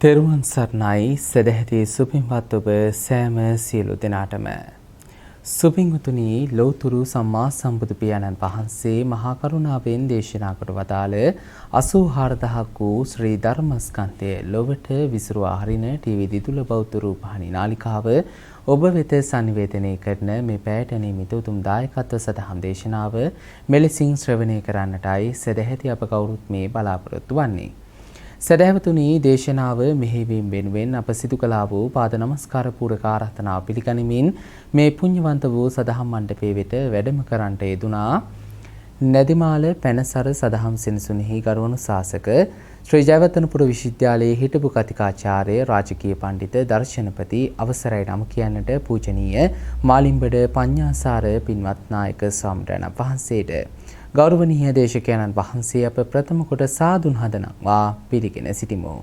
තෙරුවන් සරණයි සදැහැති සුපින්වත් ඔබ සෑම සියලු දෙනාටම සුපින්වතුනි ලෝතුරු සම්මා සම්බුදු පියාණන් වහන්සේ මහා කරුණාවෙන් දේශනා කොට වදාළ 84000ක් වූ ශ්‍රී ධර්මස්කන්ධය ලොවට විසිරුවා හරින ටීවී දිදුල බෞද්ධ රූපවාහිනී නාලිකාව ඔබ වෙත සංනිවේදනය කරන මේ පැයට නියමිත උතුම් දායකත්ව සදහම් දේශනාව මෙලෙසින් ශ්‍රවණය කරන්නටයි සදැහැති අප කවුරුත් මේ බලාපොරොත්තු වන්නේ. සදහැවතුනි දේශනාව මෙහෙවීම වෙනුවෙන් අප සිදු කළා වූ පාද නමස්කාර පූරක ආරාධනාව පිළිගනිමින් මේ පුණ්‍යවන්ත වූ සදහම් මණ්ඩපයේ වෙත වැඩම කරන්නට යෙදුනා නැදිමාල පැනසර සදහම් සෙනසුනේහි ගරුවන ශාසක ශ්‍රී ජයවර්ධනපුර විශ්වවිද්‍යාලයේ හිටපු කතිකාචාර්ය රාජකීය පඬිත දර්ශනපති අවසරයි නම් කියන්නට පූජනීය මාලිම්බඩ පඤ්ඤාසාර පින්වත් නායක ස්වාමීන් වහන්සේට ගෞරවනීය දේශකයන්න් වහන්සේ අප ප්‍රථම කොට සාදුන් හදනවා පිළිගෙන සිටිමු.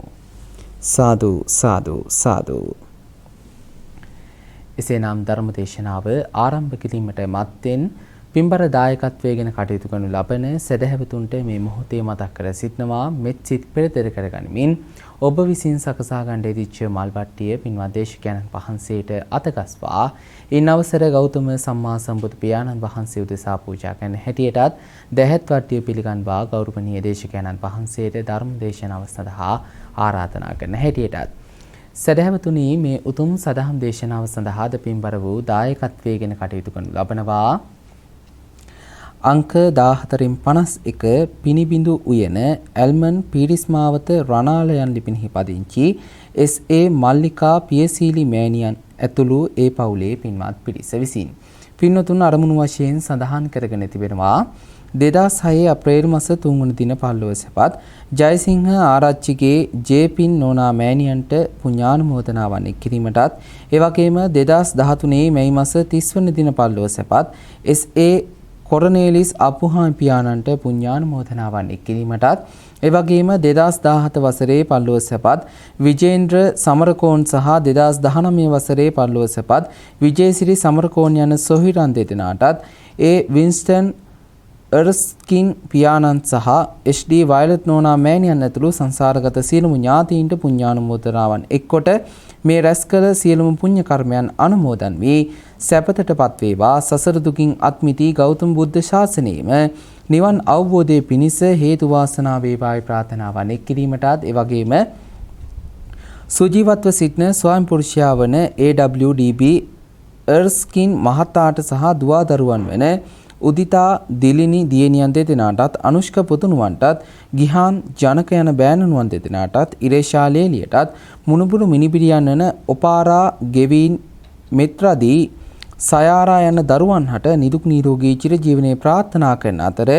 සාදු සාදු සාදු. එසේනම් ධර්ම දේශනාව ආරම්භ කිරීමට මත්තෙන් පින්බර දායකත්වයේ ගැන කටයුතු කරනු ලබන සදහැවතුන්ට මේ මොහොතේ මතක් කර සිටනවා මෙත් සිත් පෙරදර කරගනිමින් ඔබ විසින් සකසා ගන්න යෙදිච්ච මල්වට්ටිය පින්වත් දේශකයන්න් වහන්සේට අතගස්වා ඉන් අවසර ගෞතම සම්මා සම්බුදු පියාණන් වහන්සේ උදෙසා පූජා කරන හැටියටත් දැහැත් වට්ටිය පිළිගන්වා ගෞරවනීය දේශකයන්න් වහන්සේට ධර්ම දේශනාව සඳහා ආරාධනා කරන හැටියටත් සදහැවතුනි මේ උතුම් සදහම් දේශනාව සඳහා ද පින්බර වූ දායකත්වයේ ගැන කටයුතු කරනු ලබනවා අංක 14න් 51 පිනිබිඳු උයන ඇල්මන් පීරිස් මාවත රණාලයන් ලිපිනෙහි පදිංචි SA මල්ලිකා පියසීලි මෑණියන් ඇතුළු ඒ පවුලේ පින්වත් පිරිස විසින් පින්වතුන් අරමුණු වශයෙන් සඳහන් කරගෙන තිබෙනවා 2006 අප්‍රේල් මාස 3 වන දින පල්ලොව ජයසිංහ ආරච්චිගේ ජේ.පින් නෝනා මෑණියන්ට පුණ්‍යානුමෝදනාවන් කිරීමටත් ඒ වගේම 2013 මැයි මාස 30 වන දින පල්ලොව SA කොරනේලිස් අපුහාමි පියාණන්ට පුණ්‍යානුමෝදනාවන් කිරීමටත් ඒ වගේම 2017 වසරේ පල්ලොව සැපත් විජේන්ද්‍ර සමරකෝන් සහ 2019 වසරේ පල්ලොව සැපත් විජේසිරි සමරකෝන් යන සොහිරන් දෙදෙනාටත් ඒ වින්ස්ටන් එර්ස්කින් පියාණන් සහ HD වයලට් නෝනා මෑණියන් ඇතුළු සංසාරගත සියලුම ඥාතීන්ට පුණ්‍යානුමෝදනාවන් එක්කොට මේ රැස් කළ සියලුම පුණ්‍ය කර්මයන් අනුමෝදන් වී සැපතටපත් වේවා සසර දුකින් අත් මිදී ගෞතම බුද්ධ ශාසනයේම නිවන් අවබෝධයේ පිණිස හේතු වාසනා වේවායි ප්‍රාර්ථනාවන් එක්කිරීමටත් ඒ වගේම සුජීවත්ව සිටින ස්වයං පුරුෂයා වන AWDB එර්ස්කින් මහතාට සහ දුවා දරුවන් වන උදිතා දිලිනි දියණියන් දෙදෙනාටත් අනුෂ්ක පුතුණුවන්ටත් ගිහාන් ජනක යන බෑණනුවන් දෙදෙනාටත් ඉරේෂා ලේලියටත් මුණුබුරු මිනිබිරියන් වන ඔපාරා ගෙවින් මෙත්‍රාදී සයාරා යන දරුවන් හට නිදුක් නිරෝගී චිරජීවනයේ ප්‍රාර්ථනා කරන අතර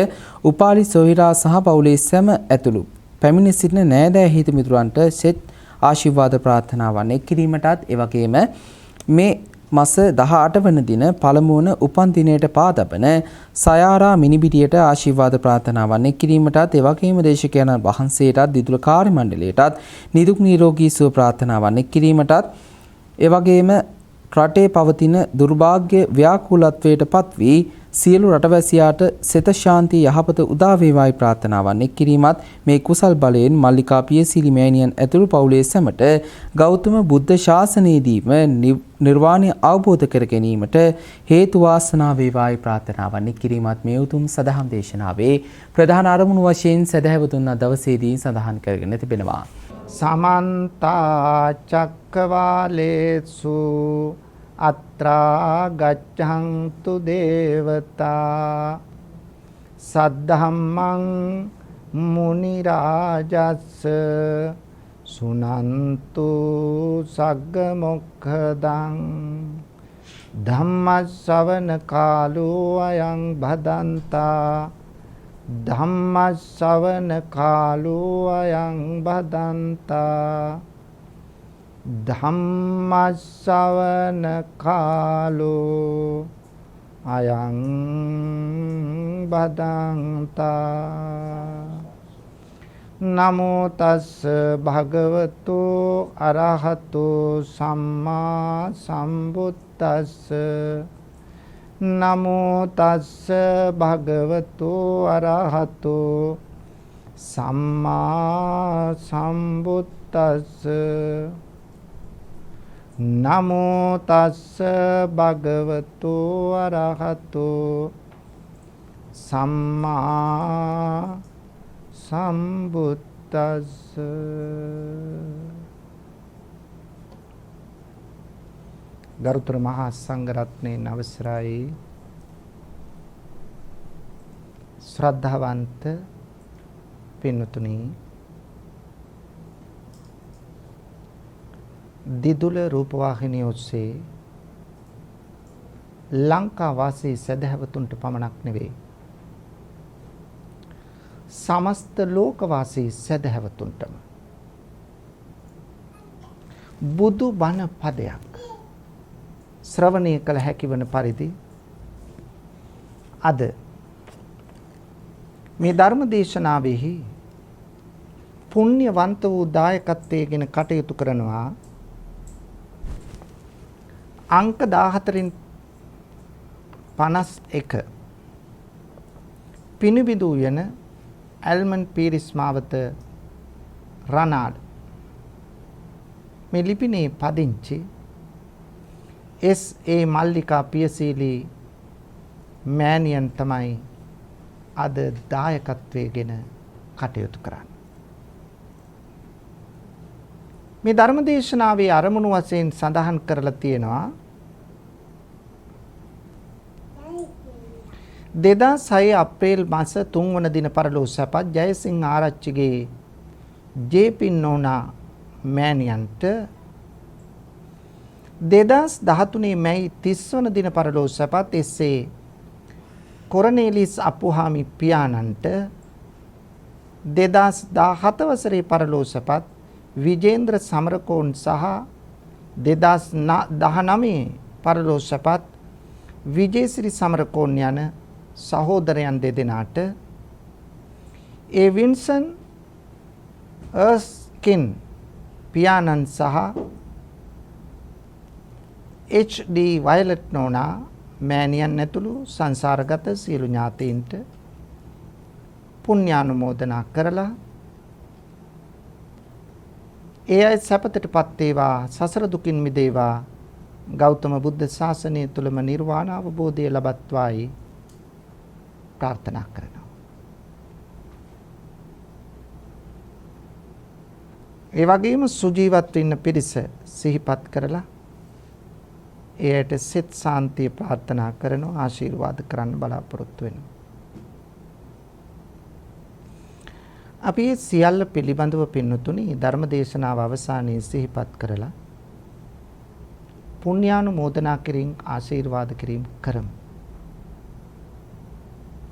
උපාලි සොහිරා සහ පවුලේ සැම ඇතුළු පැමිණ සිටින නෑදෑ හිත මිතුරන්ට සෙත් ආශිර්වාද ප්‍රාර්ථනාවන් එක්කිරීමටත් ඒ වගේම මේ මාස 18 වන දින පළමු වන උපන් දිනයට පාදබන සයාරා මිනිබිරියට ආශිර්වාද ප්‍රාර්ථනාවන් එක්කිරීමටත් ඒ වගේම දේශකයන්න් වහන්සේටත් දිදුල කාර්ය මණ්ඩලයටත් නිදුක් නිරෝගී සුව ප්‍රාර්ථනාවන් එක්කිරීමටත් ඒ වගේම රටේ පවතින දුර්භාග්‍ය ව්‍යාකූලත්වයට පත් වී සියලු රටවැසියාට සිත ශාන්තිය යහපත උදා වේවායි ප්‍රාර්ථනාවන් එක්කිරීමත් මේ කුසල් බලයෙන් මල්ලිකා පියසීලි මෑණියන් ඇතුළු පවුලේ සැමට ගෞතම බුද්ධ ශාසනයේදීම නිර්වාණය අවබෝධ කර ගැනීමට හේතු වාසනා වේවායි ප්‍රාර්ථනාවන් එක්කිරීමත් මේ උතුම් සදහම් දේශනාවේ ප්‍රධාන අරමුණු වශයෙන් සදහැවතුන් දවසේදී සඳහන් කරගෙන තිබෙනවා. සමන්ත චක්කවාලේසු අත්‍රා ගච්ඡන්තු දේවතා සද්ධම්මං මුනි රාජස්ස සුනන්තු සග්ග මොක්ඛදං ධම්ම ශ්‍රවණ කාලෝ අයං භදන්තා ධම්ම ශ්‍රවණ කාලෝ අයං භදන්තා ධම්ම ශ්‍රවණ කාලෝ අයං භදන්තා නමෝ තස්ස භගවතු අරහතු සම්මා සම්බුද්දස්ස නමෝ තස්ස භගවතු අරහතු සම්මා සම්බුද්දස්ස තස්ස නමෝ තස්ස භගවතු අරහතෝ සම්මා සම්බුද්දස්ස. ගරුතර මහා සංඝරත්නයන් අවසරයි, ශ්‍රද්ධාවන්ත පින්වතුනි, දිදුල රූපවාහිනිය ඔස්සේ ලංකා වාසී සදහැවතුන්ට පමණක් නෙවෙයි, සමස්ත ලෝකවාසී සදහැවතුන්ටම බුදු බණ පදයක් ශ්‍රවණය කළ හැකි වන පරිදි අද මේ ධර්ම දේශනාවෙහි පුණ්‍යවන්ත වූ දායකත්වයෙන් කටයුතු කරනවා අංක 14න් 51 පිණුබිදු යන ඇල්මන් පීරිස් මාවත රනාඩ්. මේ ලිපිනේ පදිංචි S.A. මල්ලිකා පියසීලී මෑණියන් තමයි අද දායකත්වයෙන් කටයුතු කරන්නේ. මේ ධර්මදේශනාවේ අරමුණු වශයෙන් සඳහන් කරලා තියෙනවා 2006 අප්‍රේල් මාස 3 වන දින පරලෝ සැපත් ජයසිංහ ආරච්චිගේ ජේ.පී. නෝනා මෑණියන්ට 2013 මැයි 30 වන දින පරලෝ සැපත් එස්.ඒ. කොරනේලිස් අපුහාමි පියාණන්ට 2017 වසරේ පරලෝ සැපත් විජේන්ද්‍ර සමරකෝන් සහ 2019 පරලෝ සැපත් විජේසිරි සමරකෝන් යන සහෝදරයන් දෙදෙනාට ඒ වින්සන් අර්ස්කින් පියාණන් සහ එච්.ඩී. වයලට් නෝනා මෑණියන් ඇතුළු සංසාරගත සියලු ඥාතීන්ට පුණ්‍යානුමෝදනා කරලා ඒ අය සැපතටපත් වේවා, සසර දුකින් මිදේවා, ගෞතම බුද්ධ ශාසනය තුලම නිර්වාණ අවබෝධය ලබත්වායි ප්‍රාර්ථනා කරනවා. ඒ වගේම සුජීවත් වෙන්න පිරිස සිහිපත් කරලා එයට සිත සාන්තිය ප්‍රාර්ථනා කරනවා, ආශිර්වාද කරන්න බලාපොරොත්තු වෙනවා. අපි සියල්ල පිළිබඳව පින්නතුනි ධර්ම දේශනාව අවසානයේ සිහිපත් කරලා පුණ්‍යානුමෝදනා කිරීම, ආශිර්වාද කිරීම කරමු.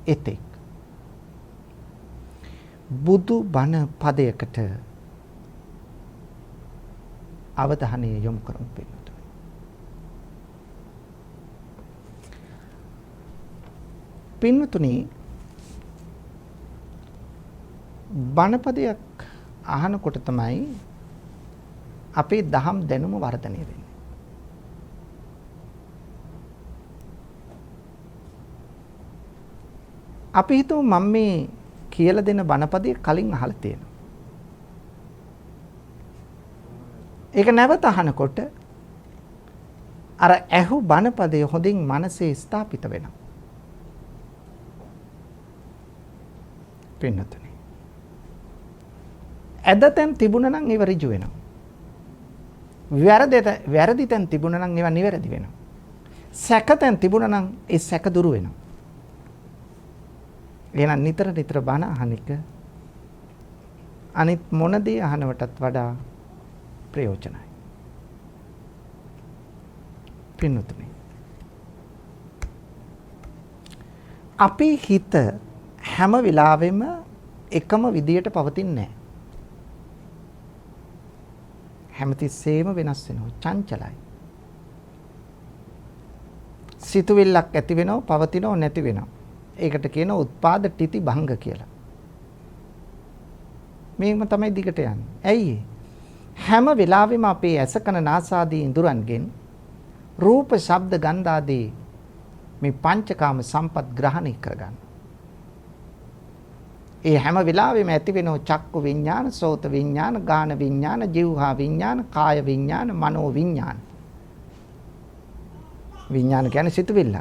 එතෙක් බුදු බණ පදයකට අවධානය යොමු කරමු පින්නතුනි. පින්නතුනි, බණපදයක් අහනකොට තමයි අපේ දහම් දැනුම වර්ධනය වෙන්නේ. අපි හිතමු මම මේ කියලා දෙන බණපදේ කලින් අහලා තියෙනවා. ඒක නැවත අහනකොට අර ඇහු බණපදේ හොඳින් මනසේ ස්ථාපිත වෙනවා. පින්නතුනි, ඇදතෙන් තිබුණා නම් ඒව ඍජු වෙනවා. වැරදි තැන් තිබුණා නම් ඒවා නිවැරදි වෙනවා. සැකතෙන් තිබුණා නම් ඒ සැක දුරු වෙනවා. එහෙනම් නිතර නිතර බණ අහන එක අනිත් මොන දේ අහනවටත් වඩා ප්‍රයෝජනයි. පින්නතුනි, අපේ හිත හැම වෙලාවෙම එකම විදියට පවතින්නේ නැහැ. හැමතිස්සෙම වෙනස් වෙනවා, චංචලයි. සිතුවිල්ලක් ඇති වෙනව, පවතිනව, නැති වෙනව. ඒකට කියනවා උත්පාද තිති භංග කියලා. මේකම තමයි දිගට යන්නේ. ඇයි? හැම වෙලාවෙම අපේ ඇස කන නාසාදී ඉඳුරන්ගෙන් රූප, ශබ්ද, ගන්ධ ආදී මේ පංචකාම සම්පත් ග්‍රහණය කරගන්න. ඒ හැම වෙලාවෙම ඇති වෙන චක්කු විඥාන, සෝත විඥාන, ගාන විඥාන, જીවහා විඥාන, කාය විඥාන, මනෝ විඥාන. විඥාන කියන්නේ සිතුවිල්ල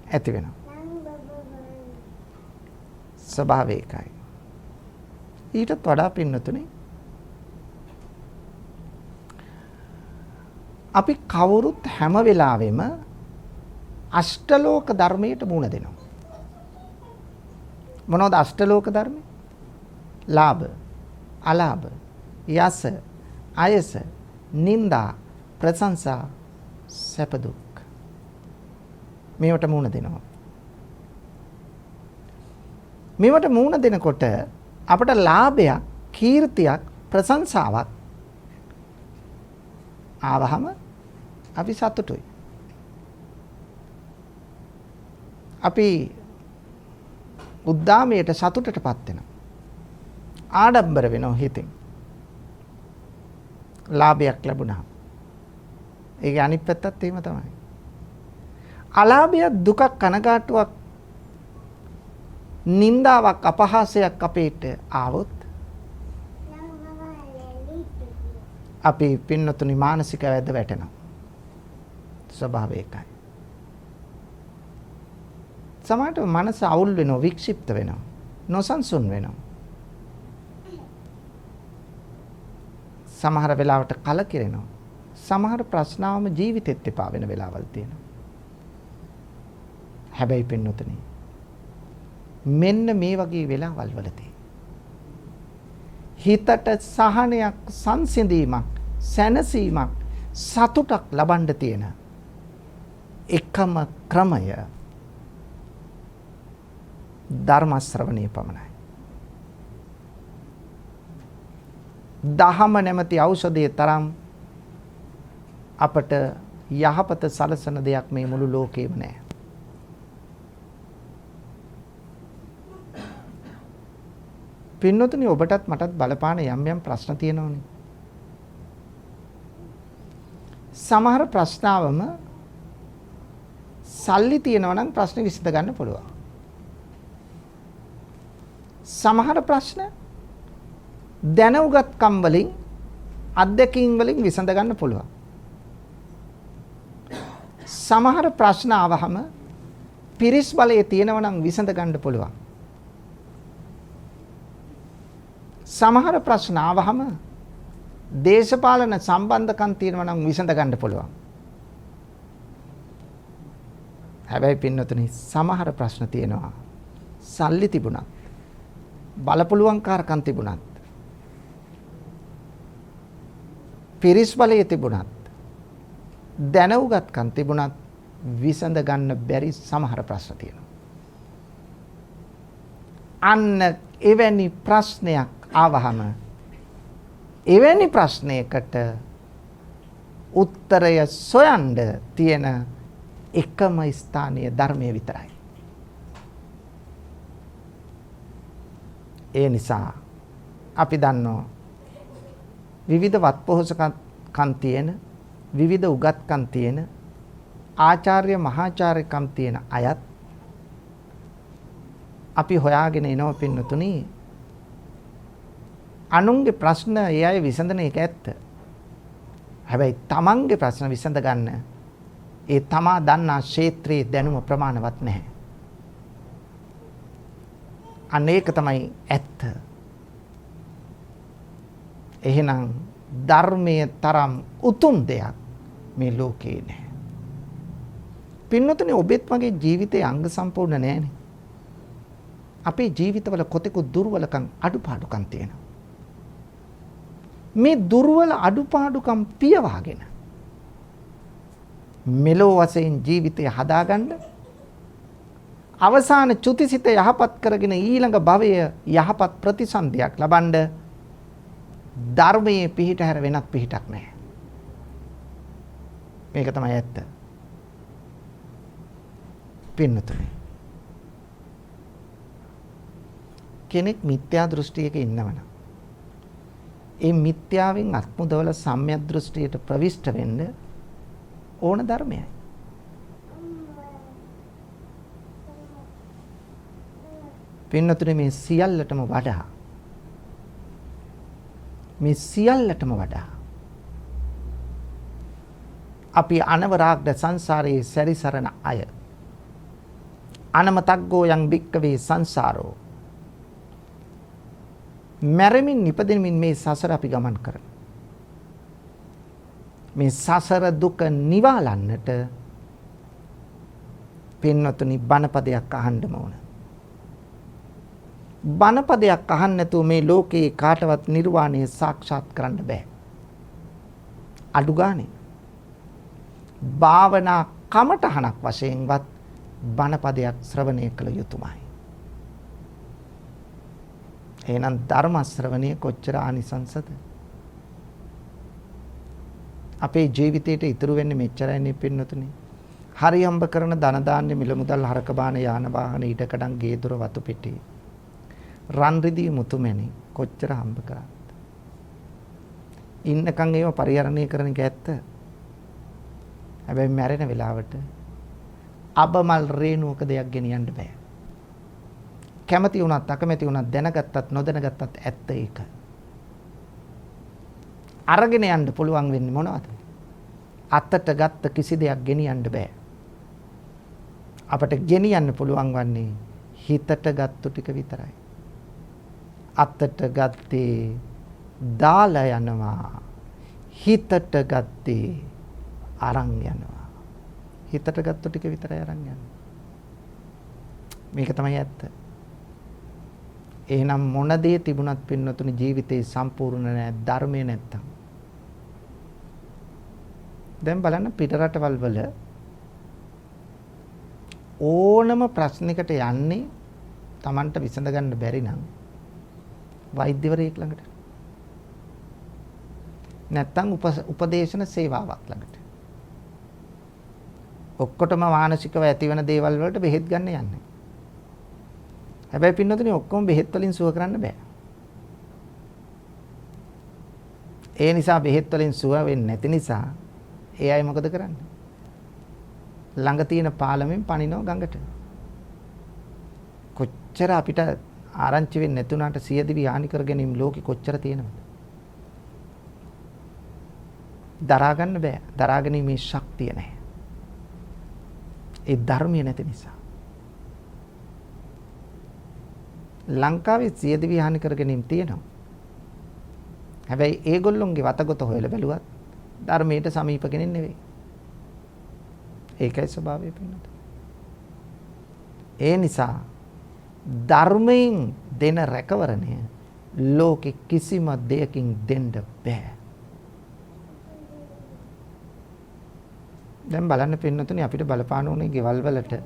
ඇති වෙනවා. ස්වභාවය ඒකයි. ඊටත් වඩා පින්නතුනේ අපි කවුරුත් හැම වෙලාවෙම අෂ්ටලෝක ධර්මයට මුහුණ දෙනවා. මොනවද අෂ්ටලෝක ධර්ම? ලාභ, අලාභ, යස, අයස, නිന്ദා, ප්‍රශංසා, සැප දුක්. මේවට මුහුණ දෙනවා. මේවට මුහුණ දෙනකොට අපට ලාභයක්, කීර්තියක්, ප්‍රශංසාවක් ආවහම අපි සතුටුයි. අපි උද්දාමයට සතුටටපත් වෙනවා. ආඩම්බර වෙනවා හිතින්. ලාභයක් ලැබුණා. ඒක අනිත් පැත්තත් එහෙම තමයි. අලාභය දුකක් කනගාටුවක් නිന്ദාවක් අපහාසයක් අපේට ආවොත් අපි පින්නතුනි මානසික වැද වැටෙනවා. ස්වභාවය ඒකයි. සමහරට මනස අවුල් වෙනවා, වික්ෂිප්ත වෙනවා, නොසන්සුන් වෙනවා. සමහර වෙලාවට කලකිරෙනවා. සමහර ප්‍රශ්නාවම ජීවිතෙත් එපා වෙන වෙලාවල් තියෙනවා. හැබැයි පින්නතුනි මෙන්න මේ වගේ වෙලාවල් වලදී හිතට සහනයක්, සංසිඳීමක්, සැනසීමක්, සතුටක් ලබන්න තියෙන එකම ක්‍රමය ධර්ම ශ්‍රවණය පමණයි. දහම නැමැති ඖෂධයේ තරම් අපට යහපත සලසන දෙයක් මේ මුළු ලෝකෙම නැහැ. පින්නතුනි ඔබටත් මටත් බලපාන යම් යම් ප්‍රශ්න තියෙනවනේ. සමහර ප්‍රශ්නාවම සල්ලි තියෙනවා නම් ප්‍රශ්න විසඳ ගන්න පුළුවන්. සමහර ප්‍රශ්න දැනුගත්කම් වලින්, අත්දැකීම් වලින් විසඳ ගන්න පුළුවන්. සමහර ප්‍රශ්න ආවහම පිරිස් බලයේ තියෙනවා නම් විසඳ ගන්න පුළුවන්. සමහර ප්‍රශ්න ආවහම දේශපාලන සම්බන්ධකම් තියෙනවා නම් විසඳ ගන්න පුළුවන්. හැබැයි පින්නතුනි සමහර ප්‍රශ්න තියෙනවා සල්ලි තිබුණත්, බලපුලුවන්කාරකම් තිබුණත්, පිරිස් බලය තිබුණත්, දැනුගත්කම් තිබුණත් විසඳ ගන්න බැරි සමහර ප්‍රශ්න තියෙනවා. අන්න එවැනි ප්‍රශ්නයක් ආවහම එවැනි ප්‍රශ්නයකට උත්තරය සොයන්න තියෙන එකම ස්ථානීය ධර්මයේ විතරයි. ඒ නිසා අපි දන්නවා විවිධ වත්පොහොසකම් තියෙන, විවිධ උගත්කම් තියෙන, ආචාර්ය මහාචාර්යකම් තියෙන අයත් අපි හොයාගෙන එනවා පින්නතුනි. අනුන්ගේ ප්‍රශ්න ඒ අය විසඳන එක ඇත්ත. හැබැයි තමන්ගේ ප්‍රශ්න විසඳ ගන්න ඒ තමා දන්නා ක්ෂේත්‍රයේ දැනුම ප්‍රමාණවත් නැහැ. අන්න ඒක තමයි ඇත්ත. එහෙනම් ධර්මයේ තරම් උතුම් දෙයක් මේ ලෝකේ නැහැ. පින්නතුනි ඔබෙත් මගේ ජීවිතයේ අංග සම්පූර්ණ නැහැනේ. අපේ ජීවිතවල කොතෙකුත් දුර්වලකම්, අඩුපාඩුකම් තියෙනවා. මේ දුර්වල අඩුපාඩුකම් පියවාගෙන මෙලෝ වශයෙන් ජීවිතය හදාගන්න, අවසාන චුතිසිත යහපත් කරගෙන ඊළඟ භවය යහපත් ප්‍රතිසන්දියක් ලබන්න ධර්මයේ පිහිට හැර වෙනත් පිහිටක් නැහැ. මේක තමයි ඇත්ත. පින්නතුනි කෙනෙක් මිත්‍යා දෘෂ්ටියක ඉන්නවනම් ඒ මිත්‍යාවෙන් අත්මුදවල සම්‍යක් දෘෂ්ටියට ප්‍රවිෂ්ඨ වෙන්න ඕන ධර්මයයි. පින්නතුනේ මේ සියල්ලටම වඩා අපි අනවරාග්ද සංසාරයේ සැරිසරන අය. අනමතග්ගෝ යං භික්කවේ සංසාරෝ. මැරෙමින් නිපදෙමින් මේ සසර අපි ගමන් කරන. මේ සසර දුක නිවාලන්නට පින්නතුනි බණපදයක් අහන්නම ඕන. බණපදයක් අහන්න නැතුව මේ ලෝකේ කාටවත් නිර්වාණය සාක්ෂාත් කරන්න බෑ. අඩු ගානේ භාවනා කමටහනක් වශයෙන්වත් බණපදයක් ශ්‍රවණය කළ යුතුමයි. එහෙනම් ධර්ම ශ්‍රවණය කොච්චර ආනිසංසද? අපේ ජීවිතේට ඉතුරු වෙන්නේ මෙච්චරයි පින්නතුනි. හරි හම්බ කරන ධන දාන්නේ මිල මුදල් හරක බාන යාන වාහන ඊටකඩම් ගේ දොර වතු පෙටි රන් රිදී මුතුමැණි කොච්චර හම්බ කරාද? ඉන්නකන් ඒව පරිහරණය කරන එක ඇත්ත. හැබැයි මැරෙන වෙලාවට අබමල් රේණුවක දෙයක් ගෙනියන්න බෑ. කැමති වුණත් අකමැති වුණත් දැනගත්තත් නොදැනගත්තත් ඇත්ත ඒක. අරගෙන යන්න පුළුවන් වෙන්නේ මොනවද? අතට ගත්ත කිසි දෙයක් ගෙනියන්න බෑ. අපට ගෙනියන්න පුළුවන් වන්නේ හිතට ගත්තු ටික විතරයි. අතට ගත්තේ දාලා යනවා. හිතට ගත්තේ අරන් යනවා. හිතට ගත්තු ටික විතරයි අරන් යන්නේ. මේක තමයි ඇත්ත. එහෙනම් මොන දේ තිබුණත් පින්නතුනි ජීවිතේ සම්පූර්ණ නැහැ ධර්මය නැත්තම්. දැන් බලන්න පිට රටවල් වල ඕනම ප්‍රශ්නයකට යන්නේ Tamanට විසඳ ගන්න බැරි නම් වෛද්‍යවරයෙක් ළඟට. නැත්තම් උපදේශන සේවාවක් ළඟට. ඔක්කොටම මානසිකව ඇතිවන දේවල් වලට බෙහෙත් ගන්න යන්නේ. හැබැයි පින්නතුනි ඔක්කොම බෙහෙත් වලින් සුව කරන්න බෑ. ඒ නිසා බෙහෙත් වලින් සුව වෙන්නේ නැති නිසා ඒ අය මොකද කරන්නේ? ළඟ තියෙන පාලමෙන් පනිනව ගඟට. කොච්චර අපිට ආරංචි වෙන්නේ නැතුණාට සියදිවි හානි කර ගැනීම ලෝකෙ කොච්චර තියෙනවද? දරා ගන්න බෑ. දරා ගැනීමේ ශක්තිය නැහැ. ඒ ධර්මය නැති නිසා. ලංකාවේ සියදිවි හානි කර ගැනීම තියෙනවා. හැබැයි ඒගොල්ලොන්ගේ වතගොත හොයලා බැලුවත් ධර්මයට සමීප කෙනෙක් නෙවෙයි. ඒකයි ස්වභාවය පින්නත. ඒ නිසා ධර්මයෙන් දෙන රැකවරණය ලෝකෙ කිසිම දෙයකින් දෙන්න බෑ. දැන් බලන්න පින්නතුනි අපිට බලපාන උනේ ගෙවල් වලට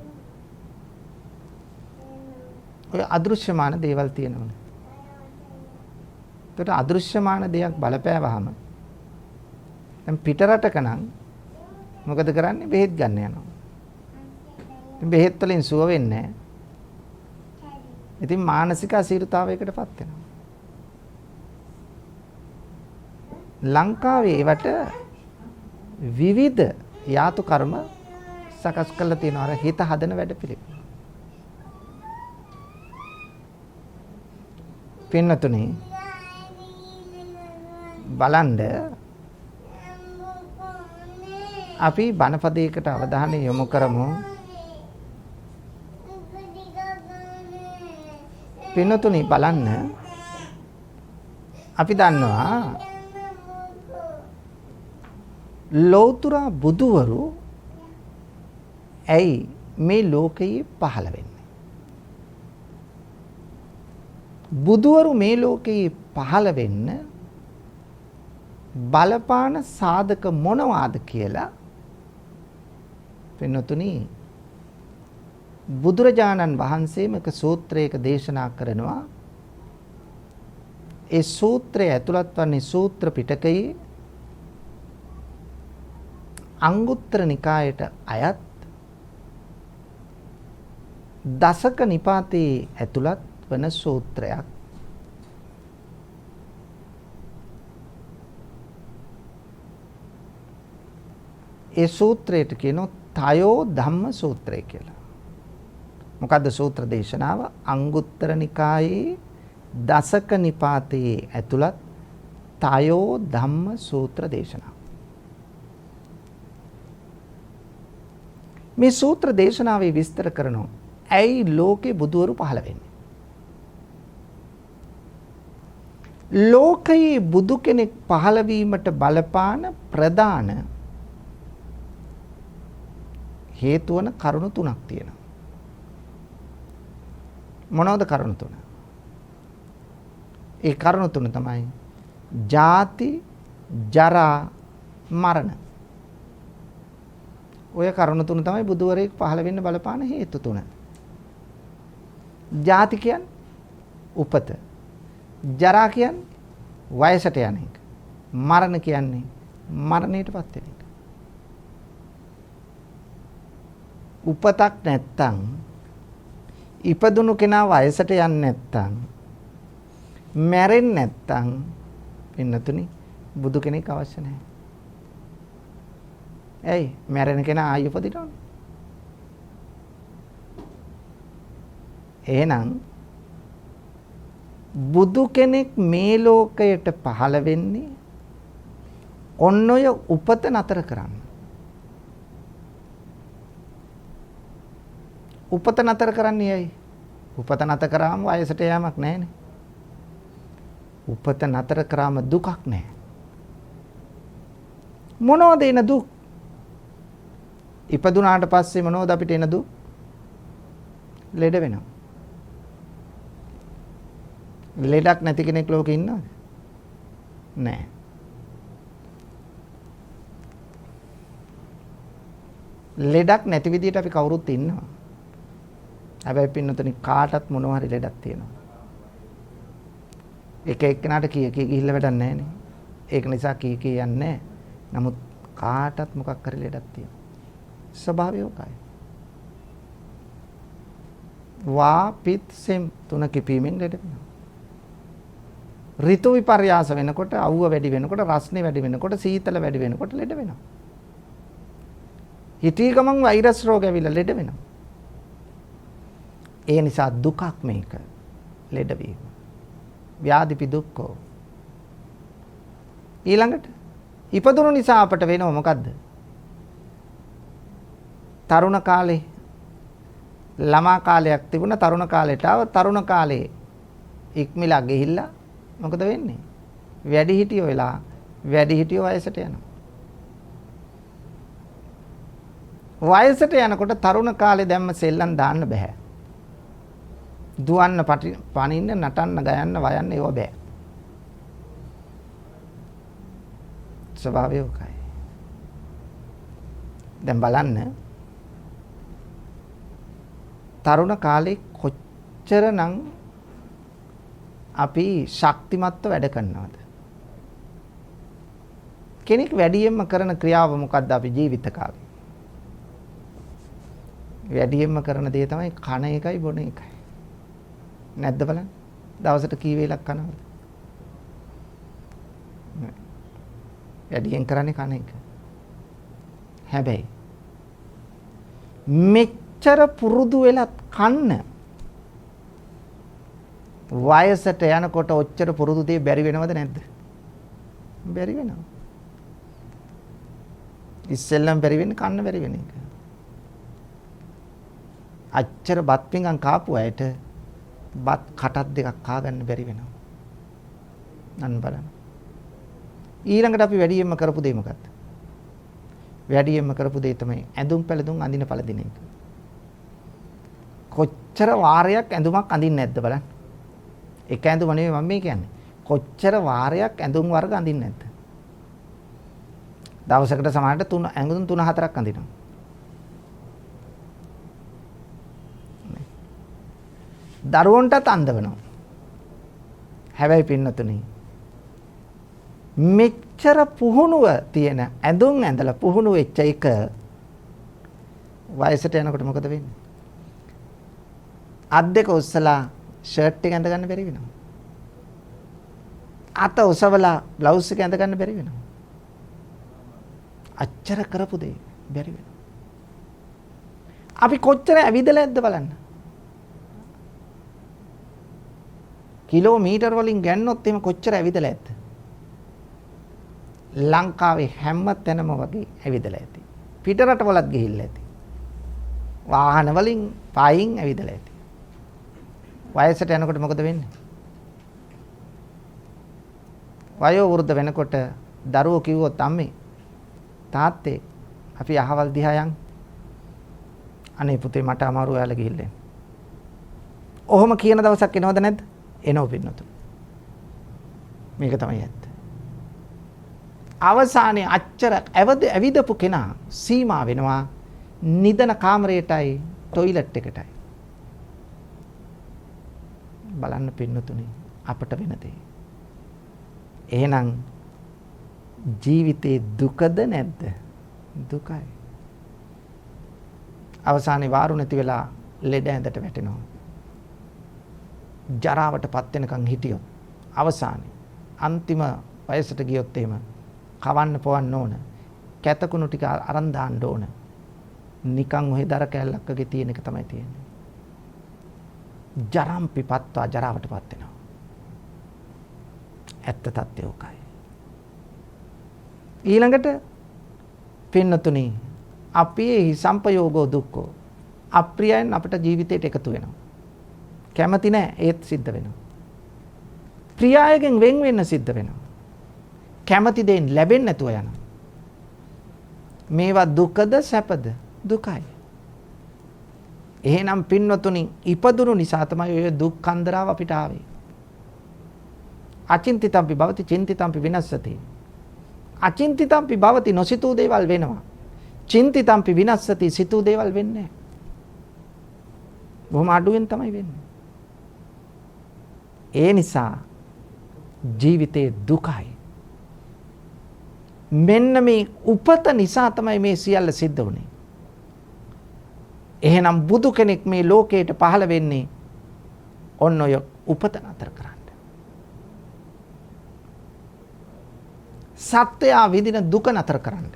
ඔය අදෘශ්‍යමාන දේවල් තියෙනවනේ. ඒකට අදෘශ්‍යමාන දෙයක් බලපෑවහම දැන් පිට රටක නම් මොකද කරන්නේ? බෙහෙත් ගන්න යනවා. බෙහෙත් වලින් සුව වෙන්නේ නැහැ. ඉතින් මානසික අසීරුතාවයකටපත් වෙනවා. ලංකාවේ ඒවට විවිධ යාතු කර්ම සකස් කරලා තියෙනවා. අර හිත හදන වැඩ පිළිවෙල. පින්නතුනේ බලන්න අපි බණපදයකට අවධානය යොමු කරමු. පින්නතුනේ බලන්න අපි දන්නවා ලෞතර බුදුවරු ඇයි මේ ලෝකයේ පහළ වෙන්නේ? බුදුවරු මේ ලෝකයේ පහළ වෙන්න බලපාන සාධක මොනවාද කියලා පින්නතුනි බුදුරජාණන් වහන්සේම එක සූත්‍රයක දේශනා කරනවා. ඒ සූත්‍රය ඇතුළත් වන්නේ සූත්‍ර පිටකයේ අංගුත්තර නිකායට අයත් දසක නිපාතේ ඇතුළත් වන සූත්‍රයක්. ඒ සූත්‍රයට කියනවා තයෝ ධම්ම සූත්‍රය කියලා. මොකද්ද සූත්‍ර දේශනාව? අංගුත්තර නිකායේ දසක නිපාතයේ ඇතුළත් තයෝ ධම්ම සූත්‍ර දේශනාව. මේ සූත්‍ර දේශනාවේ විස්තර කරනවා ඇයි ලෝකේ බුදුවරු පහළ වෙන්නේ? ලෝකයේ බුදු කෙනෙක් පහළ වීමට බලපාන ප්‍රධාන හේතු වන කරුණු තුනක් තියෙනවා. මොනවද කරුණු තුන? ඒ කරුණු තුන තමයි ජාති, ජරා, මරණ. ඔය කරුණු තුන තමයි බුදුවරයෙක් පහළ වෙන්න බලපාන හේතු තුන. ජාති කියන්නේ උපත. ජරා කියන්නේ වයසට යන එක. මරණ කියන්නේ මරණයටපත් වෙන එක. උපතක් නැත්තම් ඉපදුණු කෙනා වයසට යන්නේ නැත්තම් මැරෙන්නේ නැත්තම් පින්නතුනි බුදු කෙනෙක් අවශ්‍ය නැහැ. ඇයි? මැරෙන කෙනා ආයෙ උපදිනවනේ. එහෙනම් බුදු කෙනෙක් මේ ලෝකයට පහළ වෙන්නේ ඔන්න ඔය උපත නතර කරන්න. උපත නතර කරන්නේ ඇයි? උපත නතර කරාම වයසට යෑමක් නැහැනේ. උපත නතර කරාම දුකක් නැහැ. මොනවද එන දුක්? ඉපදුනාට පස්සේ මොනවද අපිට එන දුක්? ලෙඩ වෙනවා. ලෙඩක් නැති කෙනෙක් ලෝකේ ඉන්නවද? නැහැ. ලෙඩක් නැති විදිහට අපි කවුරුත් ඉන්නවා. හැබැයි පින්නතනි කාටත් මොනවා හරි ලෙඩක් තියෙනවා. එක එක්කෙනාට කී ගිහිල්ලා වැඩක් නැහැ නේ. ඒක නිසා කී යන්නේ නැහැ. නමුත් කාටත් මොකක් හරි ලෙඩක් තියෙනවා. ස්වභාවය උකයි. වා පිත් සෙම් තුන කිපීමෙන් ලෙඩ වෙනවා. ඍතු විපර්යාස වෙනකොට, අවුව වැඩි වෙනකොට, රස්නේ වැඩි වෙනකොට, සීතල වැඩි වෙනකොට ලෙඩ වෙනවා. හිතී ගමන් වෛරස් රෝග ඇවිල්ලා ලෙඩ වෙනවා. ඒ නිසා දුකක් මේක. ලෙඩවීම. ව්‍යාධිපි දුක්ඛෝ. ඊළඟට ඉපදුණු නිසා අපට වෙනව මොකද්ද? තරුණ කාලේ ළමා කාලයක් තිබුණා, තරුණ කාලයට ආව. තරුණ කාලේ ඉක්මලා ගිහිල්ලා මොකද වෙන්නේ? වැඩි හිටියෝ වෙලා වැඩි හිටියෝ වයසට යනවා. වයසට යනකොට තරුණ කාලේ දැම්ම සෙල්ලම් දාන්න බෑ. දුවන්න, පනින්න, නටන්න, ගයන්න, වයන්න ඒව බෑ. ස්වභාවය උකයි. දැන් බලන්න තරුණ කාලේ කොච්චරනම් අපි ශක්තිමත්ව වැඩ කරනවද? කෙනෙක් වැඩියෙන්ම කරන ක්‍රියාව මොකද්ද අපි ජීවිත කාලේ? වැඩියෙන්ම කරන දේ තමයි කන එකයි බොන එකයි. නැද්ද බලන්න? දවසට කී වේලක් කනවද? වැඩියෙන් කරන්නේ කන එක. හැබැයි මෙච්චර පුරුදු වෙලත් කන්න වයසට යනකොට ඔච්චර පුරුදු දේ බැරි වෙනවද නැද්ද? බැරි වෙනවා. ඉස්සෙල්ලම බැරි වෙන්නේ කන්න බැරි වෙන එක. අච්චර බත් පිඟන් කාපු අයට බත් කටක් දෙකක් කා ගන්න බැරි වෙනවා. අන්න බලන්න. ඊළඟට අපි වැඩියෙන්ම කරපු දේ මොකක්ද? වැඩියෙන්ම කරපු දේ තමයි ඇඳුම් පැළඳුම් අඳින පළදින එක. කොච්චර වාරයක් ඇඳුමක් අඳින්නේ නැද්ද බලන්න. එක ඇඳුම නෙවෙයි මම මේ කියන්නේ. කොච්චර වාරයක් ඇඳුම් වර්ග අඳින්නේ නැද්ද? දවසකට සමහරට ඇඳුම් 3-4ක් අඳිනවා. දරුවන්ටත් අඳවනවා. හැබැයි පින්නතුනි මෙච්චර පුහුණුව තියෙන ඇඳුම් ඇඳලා පුහුණු වෙච්ච එක වයසට යනකොට මොකද වෙන්නේ? අත් දෙක උස්සලා ෂර්ට් එක ඇඳ ගන්න බැරි වෙනවා. අත උසවලා බ්ලවුස් එක ඇඳ ගන්න බැරි වෙනවා. අච්චර කරපු දෙය බැරි වෙනවා. අපි කොච්චර ඇවිදලා ඇද්ද බලන්න. කිලෝමීටර් වලින් ගන්නොත් එහෙම කොච්චර ඇවිදලා ඇද්ද? ලංකාවේ හැම තැනම වගේ ඇවිදලා ඇති. පිට රටවලත් ගිහිල්ලා ඇති. වාහන වලින් පයින් ඇවිදලා ඇති. වයසට යනකොට මොකද වෙන්නේ? වයෝ වෘද්ධ වෙනකොට දරුවෝ කිව්වොත් අම්මේ තාත්තේ අපි අහවල් දිහා යන්. අනේ පුතේ මට අමාරු ඔයාලා ගිහිල්ලා එන්න. ඔහොම කියන දවසක් එනවද නැද්ද? එනව පින්නතු. මේක තමයි ඇත්ත. අවසානයේ අච්චර ඇවිදපු කෙනා සීමා වෙනවා නිදන කාමරයටයි টয়ලට් එකටයි. බලන්න පින්නතුනේ අපට වෙන දේ. එහෙනම් ජීවිතේ දුකද නැද්ද? දුකයි. අවසානයේ වාරු නැති වෙලා ලෙඩ ඇඳට වැටෙනවා. ජරාවටපත් වෙනකන් හිටියොත් අවසානයේ අන්තිම වයසට ගියොත් එහෙම කවන්න පොවන්න ඕන. කැතකුණු ටික අරන් දාන්න ඕන. නිකන් ඔහෙ දර කැල්ලක් වගේ තියෙන එක තමයි තියෙන්නේ. ජරම්පිපත්වා ජරාවටපත් වෙනවා. ඇත්ත තත්ත්වය උකයි. ඊළඟට පින්නතුනි අපි සම්පයෝගෝ දුක්ඛෝ අප්‍රියයන් අපට ජීවිතයට එකතු වෙනවා. කැමති නැහැ ඒත් සිද්ධ වෙනවා. ප්‍රියයගෙන් වෙන් වෙන්න සිද්ධ වෙනවා. කැමති දෙයින් ලැබෙන්නේ නැතුව යනවා. මේවා දුකද සැපද? දුකයි. එහෙනම් පින්වතුනි ඉපදුණු නිසා තමයි ඔය දුක් කන්දරාව අපිට ආවේ. අචින්තිතම්පි භවති චින්තිතම්පි විනස්සති. අචින්තිතම්පි භවති නොසිතූ දේවල් වෙනවා. චින්තිතම්පි විනස්සති සිතූ දේවල් වෙන්නේ නැහැ. බොහොම අඩුවෙන් තමයි වෙන්නේ. ඒ නිසා ජීවිතේ දුකයි. මෙන්න මේ උපත නිසා තමයි මේ සියල්ල සිද්ධ වුනේ. එහෙනම් බුදු කෙනෙක් මේ ලෝකයට පහළ වෙන්නේ ඔන්න ඔය උපත නතර කරන්න. සත්‍යය විඳින දුක නතර කරන්න.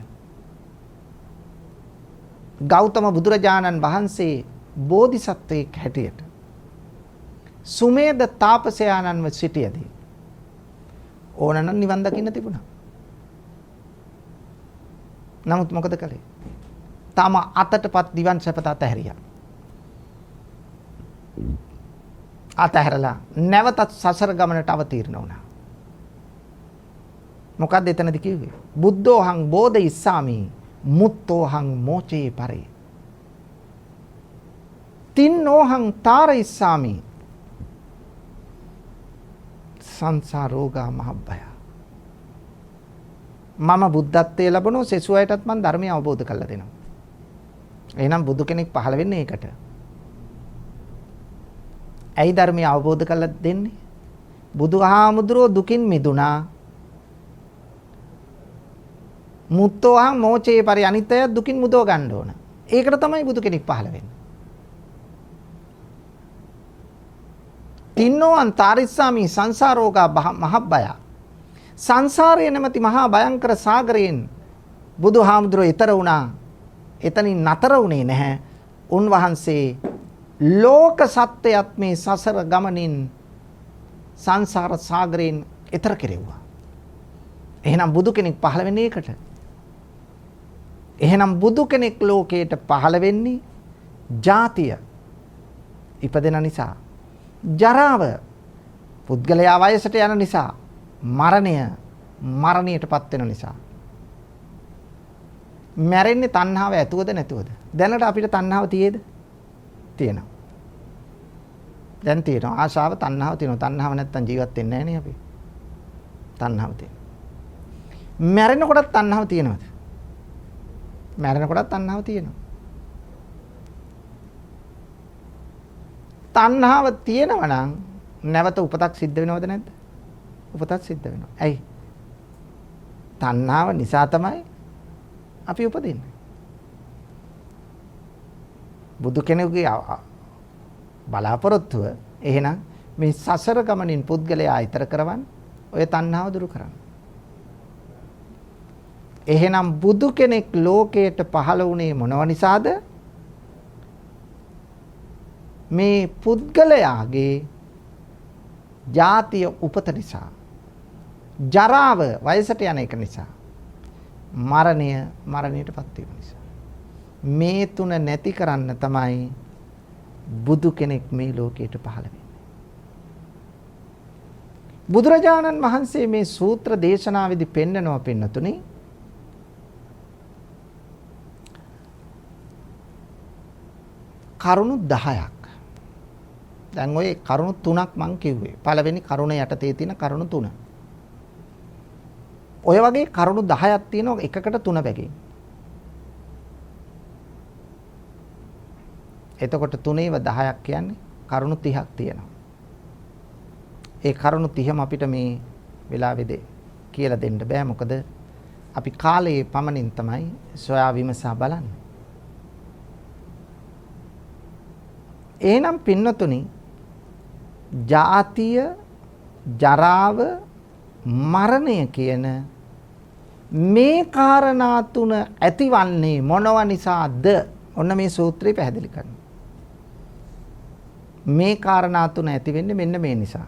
ගෞතම බුදුරජාණන් වහන්සේ බෝධිසත්වයෙක් හැටියට සුමේද තාපසයාණන්ව සිටියදී ඕනනම් නිවන් දකින්න තිබුණා. නමුත් මොකද කළේ? තම අතටපත් දිවන් සැපත අතහැරියා. අතහැරලා නැවතත් සසර ගමනට අවතීර්ණ වුණා. මොකක්ද එතනදී කිව්වේ? බුද්ධෝහං බෝධිස්සාමි මුත්තෝහං මෝචේ පරේ. තින්නෝහං තාරයිස්සාමි සංසාරෝගා මහබ්බය. මම බුද්ධත්වයේ ලැබුණු සෙසුවයටත් මම ධර්මය අවබෝධ කරලා දෙනවා. එහෙනම් බුදු කෙනෙක් පහළ වෙන්නේ ඒකට. ඇයි ධර්මය අවබෝධ කරලා දෙන්නේ? බුදුහාමුදුරුවෝ දුකින් මිදුණා. මුත්තෝහං මෝචේ පරි අනිත්‍ය දුකින් මුදව ගන්න ඕන. ඒකට තමයි බුදු කෙනෙක් පහළ වෙන්නේ. තින්නෝ අන්තරිස්සාමි සංසාරෝගා මහබ්බය. සංසාරයේ නැමැති මහා භයංකර සාගරයෙන් බුදුහාමුදුරුවෝ ඈතර වුණා. එතනින් නතර වුණේ නැහැ. උන්වහන්සේ ලෝක සත්‍යයත් මේ සසර ගමනින් සංසාර සාගරයෙන් ඈතර කෙරෙව්වා. එහෙනම් බුදු කෙනෙක් පහළ වෙන්නේ ඒකට. එහෙනම් බුදු කෙනෙක් ලෝකයට පහළ වෙන්නේ ජාතිය ඉපදෙන නිසා, ජරාව පුද්ගලයා වයසට යන නිසා, මරණයටපත් වෙන නිසා. මැරෙන්නේ තණ්හාව ඇතුවද නැතුවද? දැනට අපිට තණ්හාව තියේද? තියෙනවා. දැන් තියෙනවා. ආශාව තණ්හාව තියෙනවා. තණ්හාව නැත්තම් ජීවත් වෙන්නේ නැහැ නේ අපි. තණ්හාව තියෙනවා. මැරෙනකොටත් තණ්හාව තියෙනවද? මැරෙනකොටත් තණ්හාව තියෙනවා. තණ්හාව තියෙනවා නම් නැවත උපතක් සිද්ධ වෙනවද නැද්ද? උපතක් සිද්ධ වෙනවා. ඇයි? තණ්හාව නිසා තමයි අපි උපදින්නේ. බුදු කෙනෙකුගේ බලාපොරොත්තුව එහෙනම් මේ සසර ගමනින් පුද්ගලයා ඈතර කරවන්න ඔය තණ්හාව දුරු කරන්න. එහෙනම් බුදු කෙනෙක් ලෝකයට පහළ වුණේ මොනව නිසාද? මේ පුද්ගලයාගේ ජාතිය උපත නිසා. ජරාව වයසට යන එක නිසා. මරණය මරණයටපත් වීම නිසා. මේ තුන නැති කරන්න තමයි බුදු කෙනෙක් මේ ලෝකයට පහළ වෙන්නේ. බුදුරජාණන් වහන්සේ මේ සූත්‍ර දේශනාවේදී පෙන්නනවා පින්නතුනි කරුණු 10ක්. දැන් ওই කරුණු 3ක් මං කිව්වේ. පළවෙනි කරුණ යටතේ තියෙන කරුණු 3. ඔය වගේ කරුණු 10ක් තියෙනවා එකකට 3 බැගින්. එතකොට 3ේව 10ක් කියන්නේ කරුණු 30ක් තියෙනවා. ඒ කරුණු 30ම අපිට මේ වෙලාවේදී කියලා දෙන්න බෑ. මොකද අපි කාලයේ පමණින් තමයි සොයා විමසා බලන්නේ. එහෙනම් පින්නතුනි ජාතිය ජරාව මරණය කියන මේ කාරණා තුන ඇතිවන්නේ මොනව නිසාද? ඔන්න මේ සූත්‍රය පැහැදිලි කරනවා. මේ කාරණා තුන ඇති වෙන්නේ මෙන්න මේ නිසා.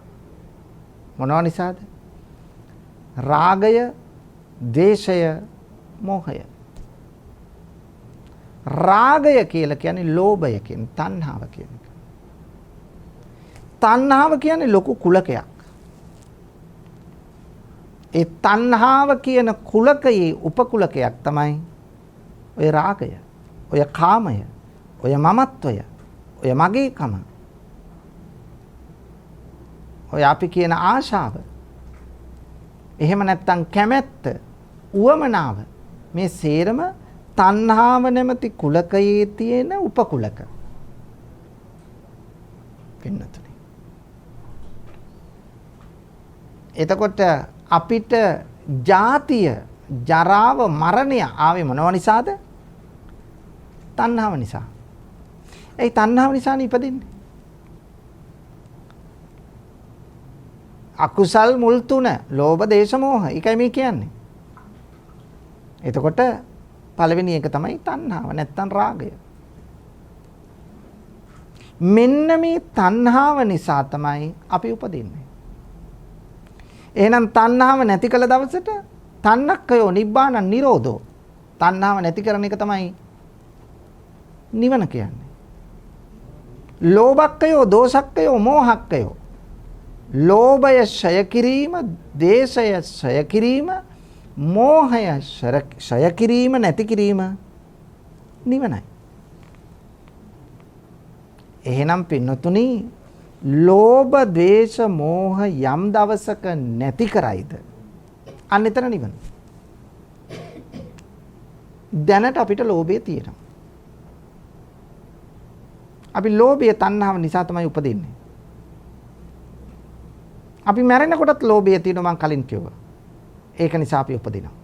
මොනව නිසාද? රාගය, ද්වේෂය, මෝහය. රාගය කියලා කියන්නේ ලෝභය කියන තණ්හාව කියන එක. තණ්හාව කියන්නේ ලොකු කුලකයක්. ඒ තණ්හාව කියන කුලකයේ උපකුලකයක් තමයි ඔය රාගය, ඔය කාමය, ඔය මමත්වය, ඔය මගේකම. ඔය අපි කියන ආශාව. එහෙම නැත්නම් කැමැත්ත, උවමනාව. මේ සේරම තණ්හාව නැමැති කුලකයේ තියෙන උපකුලක. පින්නතුනි. එතකොට අපිට ජාතිය, ජරාව, මරණය ආවේ මොනව නිසාද? තණ්හාව නිසා. ඒ තණ්හාව නිසානේ ඉපදින්නේ. අකුසල් මුල් තුන ලෝභ, දේශ, මෝහ. ඒකයි මේ කියන්නේ. එතකොට පළවෙනි එක තමයි තණ්හාව නැත්තම් රාගය. මෙන්න මේ තණ්හාව නිසා තමයි අපි උපදින්නේ. එහෙනම් තණ්හාව නැති කළ දවසට තණ්හක්කයෝ නිබ්බාන නිරෝධෝ. තණ්හාව නැති කරන එක තමයි නිවන කියන්නේ. ලෝභක්කයෝ, දෝසක්කයෝ, මෝහක්කයෝ. ලෝභය ඡය කිරීම, දේශය ඡය කිරීම, මෝහය ඡය කිරීම, නැති කිරීම නිවනයි. එහෙනම් පින්නතුනි ලෝභ, ද්වේෂ, මෝහ යම් දවසක නැති කරයිද අන්න එතන නිවන. දැනට අපිට ලෝභය තියෙනවා. අපි ලෝභය තණ්හාව නිසා තමයි උපදින්නේ. අපි මැරෙනකොටත් ලෝභය තියෙනවා මං කලින් කිව්වා. ඒක නිසා අපි උපදිනවා.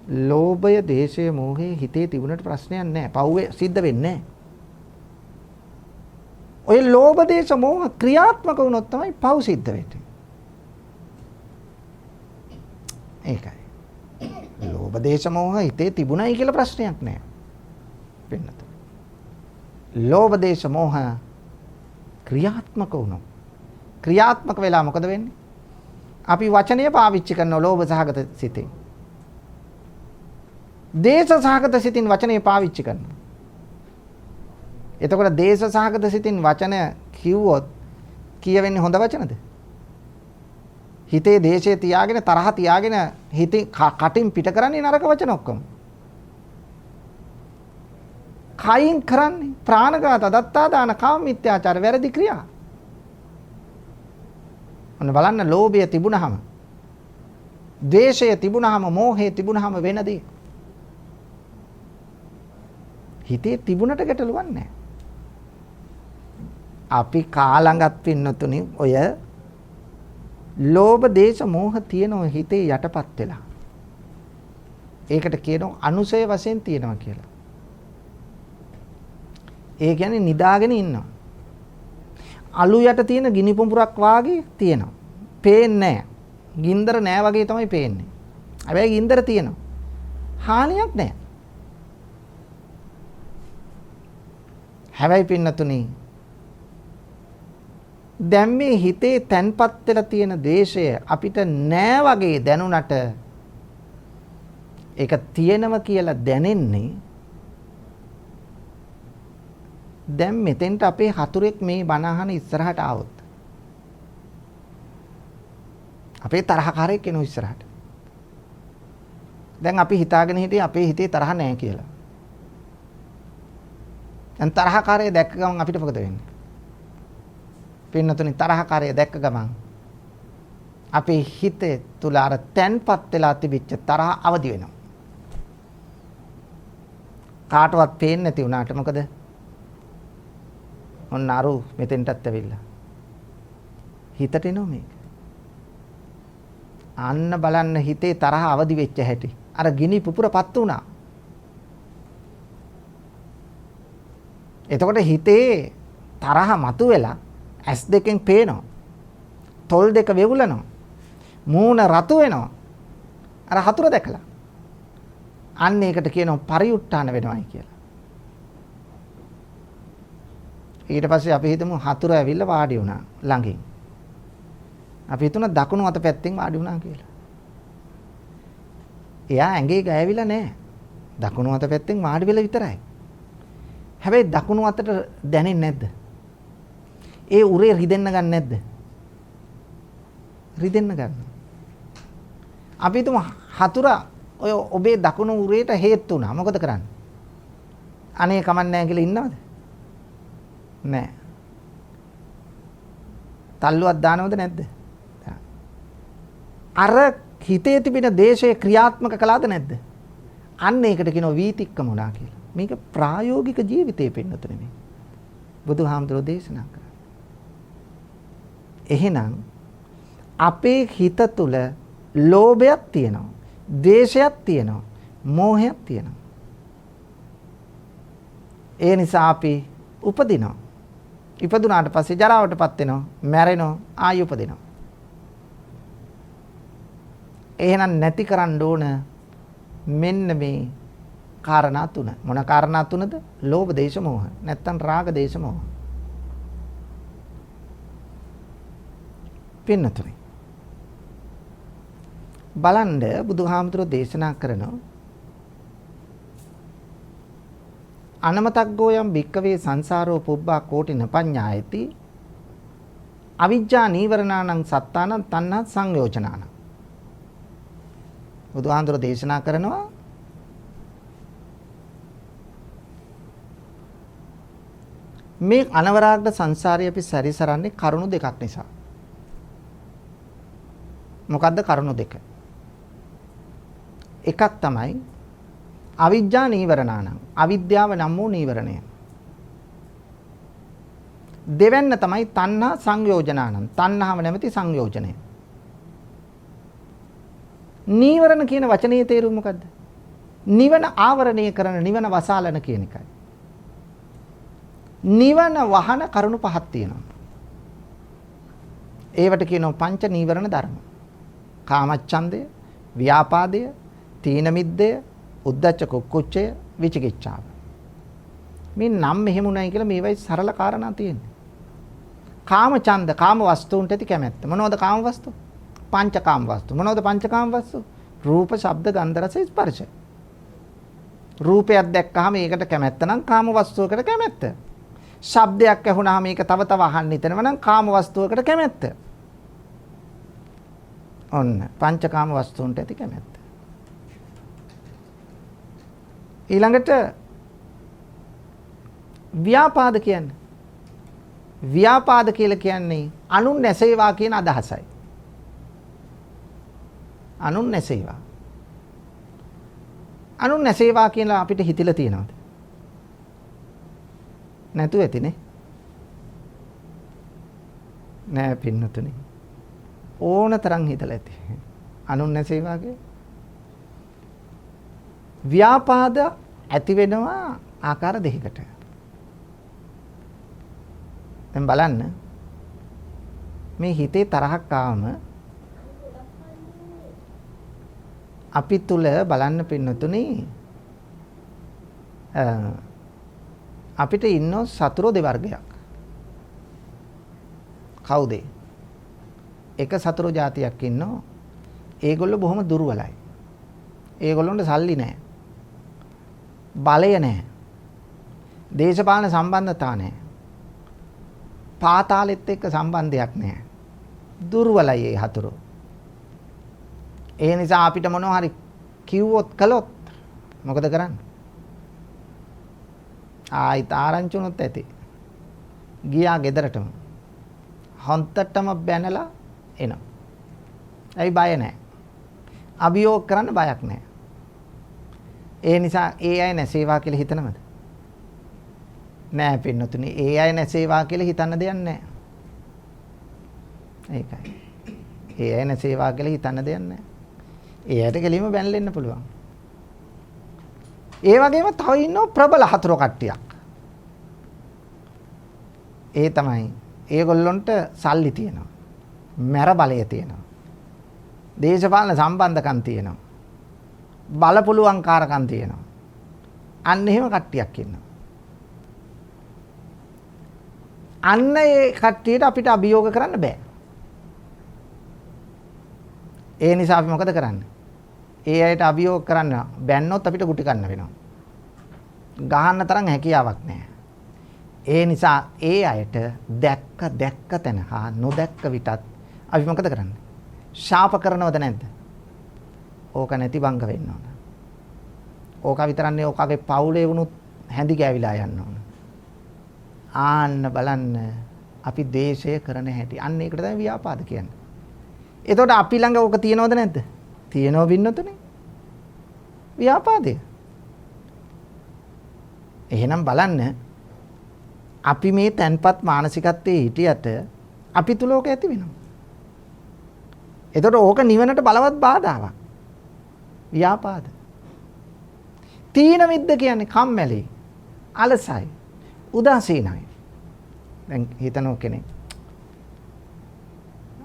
ලෝභය, දේශය, මෝහය හිතේ තිබුණට ප්‍රශ්නයක් නැහැ. පව්වේ සිද්ධ වෙන්නේ නැහැ. ඔය ලෝභ, දේශ, මෝහ ක්‍රියාත්මක වුණොත් තමයි පව් සිද්ධ වෙන්නේ. ඒකයි. ලෝභ, දේශ, මෝහ හිතේ තිබුණයි කියලා ප්‍රශ්නයක් නැහැ. වෙන්නත. ලෝභ, දේශ, මෝහ ක්‍රියාත්මක වුණොත් ක්‍රියාත්මක වෙලා මොකද වෙන්නේ? අපි වචනය පාවිච්චි කරන ලෝභ සහගත සිතින්. දේශ සහගත සිතින් වචනය පාවිච්චි කරනවා. එතකොට දේශ සහගත සිතින් වචන කිව්වොත් කියවෙන්නේ හොඳ වචනද? හිතේ දේශය තියාගෙන තරහ තියාගෙන හිතින් කටින් පිට කරන්නේ නරක වචන ඔක්කොම. කයින් කරන්නේ ප්‍රාණඝාත, දත්තාදාන, කාම මිත්‍යාචාර වැරදි ක්‍රියා. ඔන්න බලන්න ලෝභය තිබුණහම, ද්වේෂය තිබුණහම, මෝහය තිබුණහම වෙනදී හිතේ තිබුණට ගැටලුවක් නැහැ. අපි කාලඟත් පින්නතුනි ඔය ලෝභ, දේශ, මෝහ තියෙන හිතේ යටපත් වෙලා. ඒකට කියනවා අනුසය වශයෙන් තියෙනවා කියලා. ඒ කියන්නේ නිදාගෙන ඉන්නවා. අලු යට තියෙන ගිනි පුඹුරක් වාගේ තියෙනවා. පේන්නේ නැහැ. ගින්දර නැහැ වගේ තමයි පේන්නේ. හැබැයි ගින්දර තියෙනවා. හානියක් නැහැ. හැබැයි පින්නතුනි දැන් මේ හිතේ තැන්පත් වෙලා තියෙන ද්වේෂය අපිට නෑ වගේ දැනුණට ඒක තියෙනව කියලා දැනෙන්නේ දැන් මෙතෙන්ට අපේ හතුරෙක් මේ බණ අහන ඉස්සරහට ආවොත් අපේ තරහකාරයෙක් එනවා ඉස්සරහට. දැන් අපි හිතාගෙන හිටියේ අපේ හිතේ තරහ නැහැ කියලා. දැන් තරහකාරය දැක්ක ගමන් අපිට මොකද වෙන්නේ? පින්නතුනි තරහකාරය දැක්ක ගමන් අපේ හිතේ තුල අර තැන්පත් වෙලා තිබිච්ච තරහ අවදි වෙනවා. කාටවත් පේන්නේ නැති වුණාට මොකද? ඔන්න අරු මෙතෙන්ටත් ඇවිල්ලා. හිතට එනවා මේක. අන්න බලන්න හිතේ තරහ අවදි වෙච්ච හැටි. අර ගිනි පුපුරපත් වුණා. එතකොට හිතේ තරහ මතුවෙලා ඇස් දෙකෙන් පේනවා. තොල් දෙක වෙවුලනවා. මූණ රතු වෙනවා. අර හතුර දැකලා. අන්න ඒකට කියනවා පරිඋත්ථාන වෙනවයි කියලා. ඊට පස්සේ අපි හිතමු හතුර ඇවිල්ලා වාඩි වුණා ළඟින්. අපි හිතන දකුණු අත පැත්තෙන් වාඩි වුණා කියලා. එයා ඇඟේ ගෑවිලා නැහැ. දකුණු අත පැත්තෙන් වාඩි වෙලා විතරයි. හැබැයි දකුණු අතට දැනෙන්නේ නැද්ද? ඒ උරේ රිදෙන්න ගන්න නැද්ද? රිදෙන්න ගන්න. අපි හිතමු හතුරා ඔය ඔබේ දකුණු උරේට හේතු වුණා. මොකද කරන්නේ? අනේ කමන්නේ නැහැ කියලා ඉන්නවද? නැහැ. තල්ලුවක් දානවද නැද්ද? අර හිතේ තිබෙන දේශය ක්‍රියාත්මක කළාද නැද්ද? අන්න ඒකට කියනවා වීතික්කම වුණා කියලා. මේක ප්‍රායෝගික ජීවිතයේ පින්නතුනේ මේ. බුදුහාමුදුරෝ දේශනා කරා. එහෙනම් අපේ හිත තුල ලෝභයක් තියෙනවා, ද්වේෂයක් තියෙනවා, මෝහයක් තියෙනවා. ඒ නිසා අපි උපදිනවා. ඉපදුනාට පස්සේ ජරාවටපත් වෙනවා, මැරෙනවා, ආයෙ උපදිනවා. එහෙනම් නැති කරන්න ඕන මෙන්න මේ කාරණා තුන. මොන කාරණා තුනද? ලෝභ, දේශ, මෝහ. නැත්තම් රාග, දේශ, මෝහ. පින්නතුනේ. බලන්න බුදුහාමුදුරෝ දේශනා කරනවා අනමතග්ගෝ යම් භික්කවේ සංසාරෝ පුබ්බා කෝටින පඤ්ඤායති අවිජ්ජා නීවරණානං සත්තානං තණ්හා සංයෝජනානං. බුදුහාමුදුරෝ දේශනා කරනවා මේ අනවරාග්ද සංසාරය අපි සැරිසරන්නේ කරුණු දෙකක් නිසා. මොකද්ද කරුණු දෙක? එකක් තමයි අවිජ්ජා නීවරණානං. අවිද්‍යාව නම් වූ නීවරණය. දෙවැන්න තමයි තණ්හා සංයෝජනානං. තණ්හාව නැමැති සංයෝජනය. නීවරණ කියන වචනේ තේරුම මොකද්ද? නිවන ආවරණය කරන, නිවන වසාලන කියන එකයි. නිවන වහන කරුණු පහක් තියෙනවා. ඒවට කියනවා පංච නීවරණ ධර්ම. කාමච්ඡන්දය, ව්‍යාපාදය, තීන මිද්දය, උද්ධච්ච කුක්කුච්චය, විචිකිච්ඡාව. මේ නම් මෙහෙම උනායි කියලා මේවයි සරල කාරණා තියෙන්නේ. කාමච්ඡන්ද, කාම වස්තුන්ට ඇති කැමැත්ත. මොනවද කාම වස්තු? පංචකාම වස්තු. මොනවද පංචකාම වස්තු? රූප, ශබ්ද, ගන්ධ, රස, ස්පර්ශ. රූපයක් දැක්කහම ඒකට කැමැත්ත නම් කාම වස්තුවකට කැමැත්ත. ශබ්දයක් ඇහුණාම මේක තව තව අහන්න හිතෙනවා නම් කාම වස්තුවකට කැමැත්ත. ඔන්න පංචකාම වස්තුන්ට ඇති කැමැත්ත. ඊළඟට ව්‍යාපාද කියන්නේ. ව්‍යාපාද කියලා කියන්නේ අනුන් නැසේවා කියන අදහසයි. අනුන් නැසේවා. අනුන් නැසේවා කියලා අපිට හිතිලා තියෙනවද? නැතුව ඇතිනේ. නෑ පින්නතුනේ. ඕන තරම් හිතලා ඇති. අනුන් නැසේවාගේ ව්‍යාපාද ඇති වෙනවා ආකාර දෙකකට. දැන් බලන්න මේ හිතේ තරහක් ආවම අපි තුල බලන්න පින්නතුනේ අපිට ඉන්න සතුරෝ දෙවර්ගයක්. කවුද? එක සතුරු జాතියක් ඉන්නවා. ඒගොල්ලෝ බොහොම දුර්වලයි. ඒගොල්ලොන්ට සල්ලි නැහැ. බලය නැහැ. දේශපාලන සම්බන්ධතා නැහැ. පාතාලෙත් එක්ක සම්බන්ධයක් නැහැ. දුර්වලයි ඒ හතුරු. ඒ නිසා අපිට මොනවා හරි කිව්වොත් කළොත් මොකද කරන්නේ? ආයිත් ආරංචි වුණොත් ඇති. ගියා ගෙදරටම. හන්තටම බැනලා එනවා. ඇයි බය නැහැ? අභියෝග කරන්න බයක් නැහැ. ඒ නිසා ඒ අය නැසේවා කියලා හිතනවද? නෑ පින්නතුනි. ඒ අය නැසේවා කියලා හිතන්න දෙයක් නැහැ. ඒකයි. ඒ අය නැසේවා කියලා හිතන්න දෙයක් නැහැ. ඒ අයට කෙලින්ම බැනලෙන්න පුළුවන්. ඒ වගේම තව ඉන්නව ප්‍රබල හතුරු කට්ටියක්. ඒ තමයි ඒගොල්ලොන්ට සල්ලි තියෙනවා. මැර බලය තියෙනවා. දේශපාලන සම්බන්ධකම් තියෙනවා. බලපුලුවන්කාරකම් තියෙනවා. අන්න එහෙම කට්ටියක් ඉන්නවා. අන්න ඒ කට්ටියට අපිට අභියෝග කරන්න බෑ. ඒ නිසා අපි මොකද කරන්නේ? ඒ අයට අභියෝග කරන්න බැන්නොත් අපිට ගුටි කන්න වෙනවා. ගහන්න තරම් හැකියාවක් නැහැ. ඒ නිසා ඒ අයට දැක්ක තැන හා නොදැක්ක විටත් අපි මොකද කරන්නේ? ශාප කරනවද නැද්ද? ඕක නැති බංග වෙන්න ඕන. ඕක විතරන්නේ ඕකගේ පවුලේ වුණුත් හැඳි ගෑවිලා යන්න ඕන. ආන්න බලන්න අපි දේශය කරන හැටි. අන්න ඒකට තමයි ව්‍යාපාද කියන්නේ. එතකොට අපි ළඟ ඕක තියෙනවද නැද්ද? තියෙනව වින්නතුනේ. ව්‍යාපාදය. එහෙනම් බලන්න අපි මේ තැන්පත් මානසිකත්වයේ හිටියට අපි තුල ඕක ඇති වෙනවා. එතකොට ඕක නිවනට බලවත් බාධාවක්. ව්‍යාපාද. තීන මිද්ද කියන්නේ කම්මැලි, අලසයි, උදාසීනයි. දැන් හිතනෝ කෙනෙක්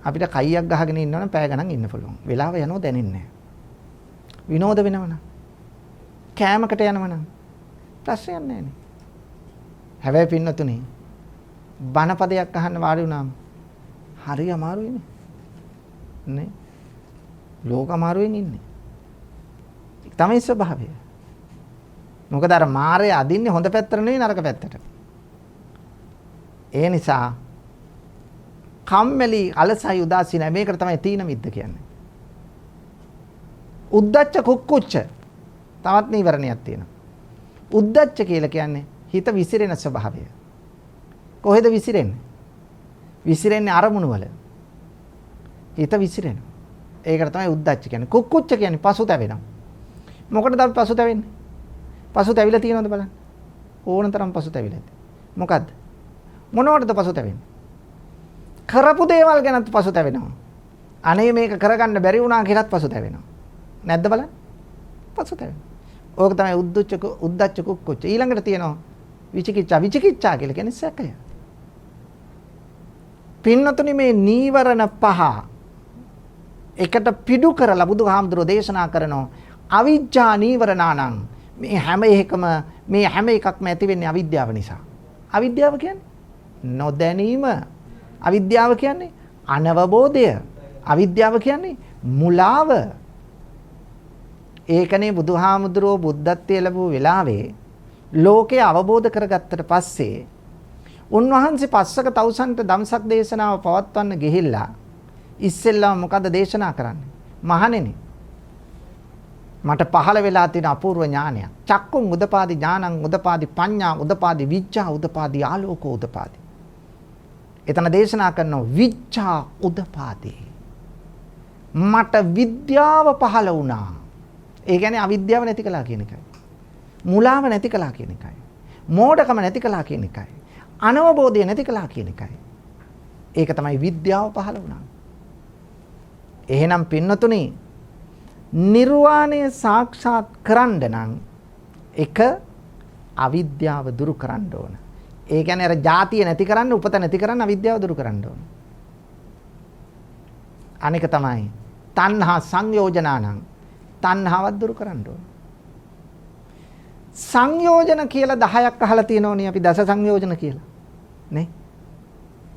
අපිට කයියක් ගහගෙන ඉන්නවනම් පැය ගණන් ඉන්න පුළුවන්. වෙලාව යනෝ දැනෙන්නේ නැහැ. විනෝද වෙනවනම් කෑමකට යනවනම් ප්‍රශ්නයක් නැහැ නේ. හැබැයි පින්නතුනේ බණපදයක් අහන්න වාඩි වුණාම හරි අමාරුයිනේ. නේ? ලෝක අමාරුවෙන් ඉන්නේ. ඒක තමයි ස්වභාවය. මොකද අර මාරය අදින්නේ හොඳ පැත්තට නෙවෙයි නරක පැත්තට. ඒ නිසා කම්මැලි අලසයි උදාසීන මේකට තමයි තීන මිද්ද කියන්නේ. උද්දච්ච කුක්කුච්ච තවත් නීවරණයක් තියෙනවා. උද්දච්ච කියලා කියන්නේ හිත විසිරෙන ස්වභාවය. කොහෙද විසිරෙන්නේ? විසිරෙන්නේ අරමුණු වල. හිත විසිරෙනවා. ඒකට තමයි උද්දච්ච කියන්නේ. කුක්කුච්ච කියන්නේ පසුතැවෙනවා. මොකටද අපි පසුතැවෙන්නේ? පසුතැවිලා තියෙනවද බලන්න. ඕනතරම් පසුතැවිලා ඇති. මොකද්ද? මොනවටද පසුතැවෙන්නේ? කරපු දේවල් ගැනත් පසුතැවෙනවා. අනේ මේක කරගන්න බැරි වුණා කියලාත් පසුතැවෙනවා. නැද්ද බලන්න? පසුතැවෙනවා. ඕක තමයි උද්දච්ච කුක්කුච්ච. ඊළඟට තියෙනවා විචිකිච්ඡා. විචිකිච්ඡා කියලා කියන්නේ සැකය. පින්නතුනි මේ නීවරණ පහ එකට පිටු කරලා බුදුහාමුදුරෝ දේශනා කරනවා අවිජ්ජා නීවරණානං. මේ හැම එකක්ම ඇති වෙන්නේ අවිද්‍යාව නිසා. අවිද්‍යාව කියන්නේ නොදැනීම. අවිද්‍යාව කියන්නේ අනවබෝධය. අවිද්‍යාව කියන්නේ මුලාව. ඒකනේ බුදුහාමුදුරෝ බුද්ධත්වයේ ලැබුව වෙලාවේ ලෝකය අවබෝධ කරගත්තට පස්සේ උන්වහන්සේ පස්සක තවුසන්ට දම්සක් දේශනාව පවත්වන්න ගිහිල්ලා ඉස්සෙල්ලාම මොකද දේශනා කරන්නේ? මහණෙනි මට පහළ වෙලා තියෙන අපූර්ව ඥානයක්. චක්කුම් උදපාදි ඥානං උදපාදි පඤ්ඤා උදපාදි විච්ඡා උදපාදි ආලෝකෝ උදපාදි. එතන දේශනා කරනවා විච්ඡා උදපාදි. මට විද්‍යාව පහළ වුණා. ඒ කියන්නේ අවිද්‍යාව නැති කළා කියන එකයි. මුලාව නැති කළා කියන එකයි. මෝඩකම නැති කළා කියන එකයි. අනවබෝධය නැති කළා කියන එකයි. ඒක තමයි විද්‍යාව පහළ වුණා. එහෙනම් පින්නතුනි නිර්වාණය සාක්ෂාත් කරන්න නම් එක අවිද්‍යාව දුරු කරන්න ඕන. ඒ කියන්නේ අර ಜಾතිය නැති කරන්න, උපත නැති කරන්න අවිද්‍යාව දුරු කරන්න ඕන. අනික තමයි තණ්හා සංයෝජනානං. තණ්හාවත් දුරු කරන්න ඕන. සංයෝජන කියලා 10ක් අහලා තියෙනෝනේ අපි දස සංයෝජන කියලා. නේ?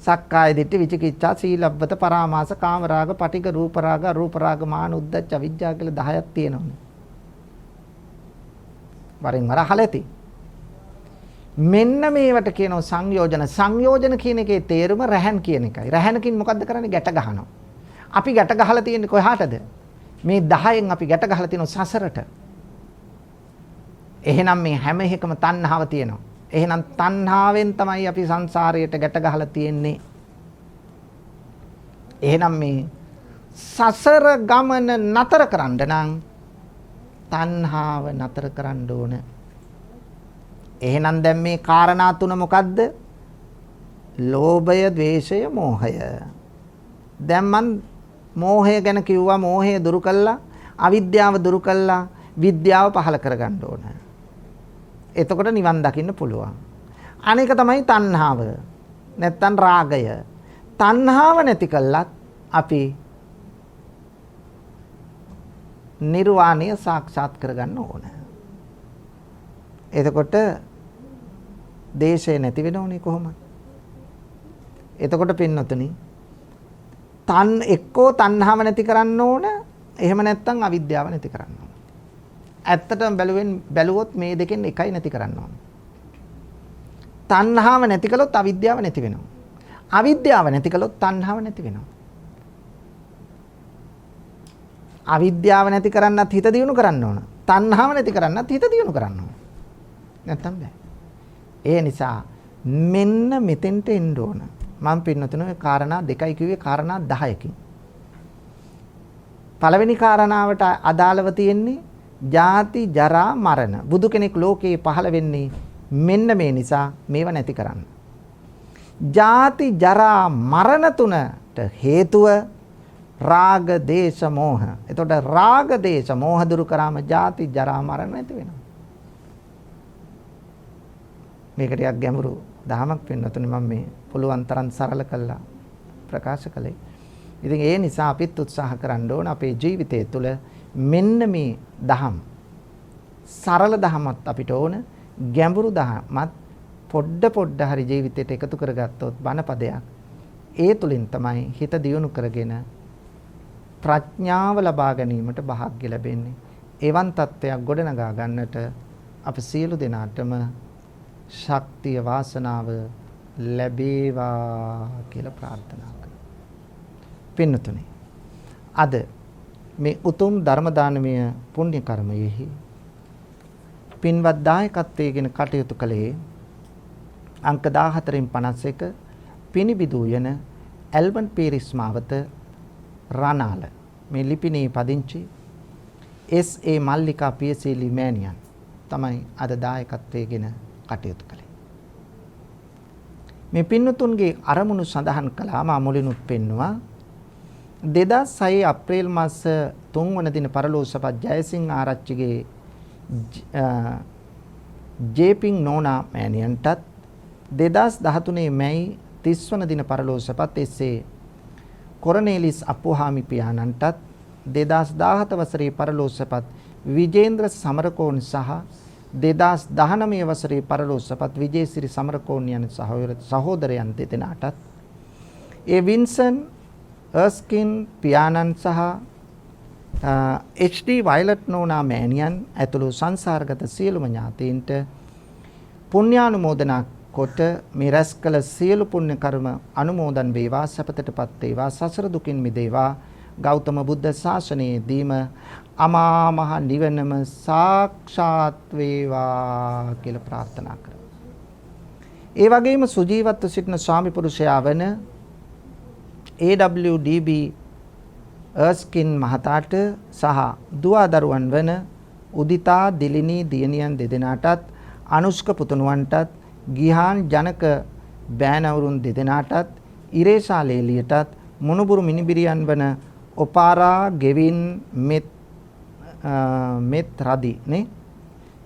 සක්කාය දිට්ඨි විචිකිච්ඡා සීලබ්බත පරාමාස කාමරාග පටිඝ රූපරාග අරූපරාග මාන උද්ධච්ච අවිජ්ජා කියලා 10ක් තියෙනවනේ. වරින් වර අහලා ඇති. මෙන්න මේවට කියනවා සංයෝජන. සංයෝජන කියන එකේ තේරුම රැහන් කියන එකයි. රැහනකින් මොකද්ද කරන්නේ? ගැට ගහනවා. අපි ගැට ගහලා තියෙන්නේ කොහාටද? මේ 10න් අපි ගැට ගහලා තියෙනවා සසරට. එහෙනම් මේ හැම එකම තණ්හාව තියෙනවා. එහෙනම් තණ්හාවෙන් තමයි අපි සංසාරයට ගැට ගහලා තියෙන්නේ. එහෙනම් මේ සසර ගමන නතර කරන්න නම් තණ්හාව නතර කරන්න ඕන. එහෙනම් දැන් මේ කාරණා තුන මොකද්ද? ලෝභය, ද්වේෂය, මෝහය. දැන් මන් මෝහය ගැන කිව්වා. මෝහය දුරු කළා, අවිද්‍යාව දුරු කළා, විද්‍යාව පහල කරගන්න ඕන. එතකොට නිවන් දකින්න පුළුවන්. අනේක තමයි තණ්හාව. නැත්තම් රාගය. තණ්හාව නැති කළත් අපි නිර්වාණය සාක්ෂාත් කරගන්න ඕන. එතකොට දේශය නැති වෙනවනේ කොහොමද? එතකොට පින්නතුනි එක්කෝ තණ්හාව නැති කරන්න ඕන, එහෙම නැත්නම් අවිද්‍යාව නැති කරන්න ඕන. ඇත්තටම බැලුවොත් මේ දෙකෙන් එකයි නැති කරන්න ඕන. තණ්හාව නැති කළොත් අවිද්‍යාව නැති වෙනවා. අවිද්‍යාව නැති කළොත් තණ්හාව නැති වෙනවා. අවිද්‍යාව නැති කරන්නත් හිත දියුණු කරන්න ඕන. තණ්හාව නැති කරන්නත් හිත දියුණු කරන්න ඕන. නැත්තම් බෑ. ඒ නිසා මෙන්න මෙතෙන්ට එන්න ඕන. මම පින්නතුනේ කාරණා දෙකයි කිව්වේ කාරණා 10කින්. පළවෙනි කාරණාවට අදාළව තියෙන්නේ ජාති ජරා මරණ. බුදු කෙනෙක් ලෝකේ පහළ වෙන්නේ මෙන්න මේ නිසා මේව නැති කරන්න. ජාති ජරා මරණ තුනට හේතුව රාග දේශ මොහ. එතකොට රාග දේශ මොහ දුරු කරාම ජාති ජරා මරණ නැති වෙනවා. මේක ටිකක් ගැඹුරු දහමක් වෙනතුනේ මම මේ පුළුවන් තරම් සරල කළා ප්‍රකාශ කළේ. ඉතින් ඒ නිසා අපිත් උත්සාහ කරන්න ඕන අපේ ජීවිතය තුළ මෙන්න මේ දහම් සරල දහමත් අපිට ඕන, ගැඹුරු දහමත් පොඩ හරි ජීවිතයට එකතු කරගත්තොත් බණපදයක් ඒ තුලින් තමයි හිත දියුණු කරගෙන ප්‍රඥාව ලබා ගැනීමට වාසනාව ලැබෙන්නේ. එවන් තත්ත්වයක් ගොඩනගා ගන්නට අප සියලු දෙනාටම ශක්තිය වාසනාව ලැබේවා කියලා ප්‍රාර්ථනා කරනවා. පින්නතුනි, අද මේ උතුම් ධර්ම දානමය පුණ්‍ය කර්මයෙහි පින්වත් දායකත්වයෙන් කටයුතු කළේ අංක 14න් 51 පිනිබිදු යන ඇල්බන් පීරිස් මාවත රණාල. මේ ලිපිනේ පදිංචි S.A. මල්ලිකා පියසීලි මෑණියන් තමයි අද දායකත්වයෙන් කටයුතු කළේ. මේ පින්නතුන්ගේ අරමුණු සඳහන් කළා මා මුලිනුත් පෙන්නවා. 2006 අප්‍රේල් මාස 3 වන දින පරලෝසපත් ජයසිංහ ආරච්චිගේ ජේපින් නෝනා මෑණියන්ටත් 2013 මැයි 30 වන දින පරලෝසපත් එසේ කොරනේලිස් අප්පුහාමි පියාණන්ටත් 2017 වසරේ පරලෝසපත් විජේන්ද්‍ර සමරකෝන් සහ 2019 වසරේ පරලෝසපත් විජේසිරි සමරකෝන් යන සහෝදරයන් දෙදෙනාටත් ඒ වින්සන් අස්කින් පියාණන් සහ HD වයලට් නෝනා මෑණියන් ඇතුළු සංසාරගත සියලුම ඥාතීන්ට පුණ්‍යානුමෝදනා කොට මේ රැස් කළ සියලු පුණ්‍ය කර්ම අනුමෝදන් වේවා, සපතටපත් වේවා, සසර දුකින් මිදේවා, ගෞතම බුද්ධ ශාසනයේදීම අමා මහ නිවනම සාක්ෂාත් වේවා කියලා ප්‍රාර්ථනා කරමු. ඒ වගේම සුජීවත්ව සිටින ස්වාමි පුරුෂයා වන AWDB අස්කින් මහතාට සහ දුවා දරුවන් වන උදිතා දිලිනී දියණියන් දෙදෙනාටත් අනුෂ්ක පුතුණුවන්ටත් ගිහාන් ජනක බෑනවරුන් දෙදෙනාටත් ඉරේෂා ලේලියටත් මුණුබුරු මිනිබිරියන් වන ඔපාරා ගෙවින්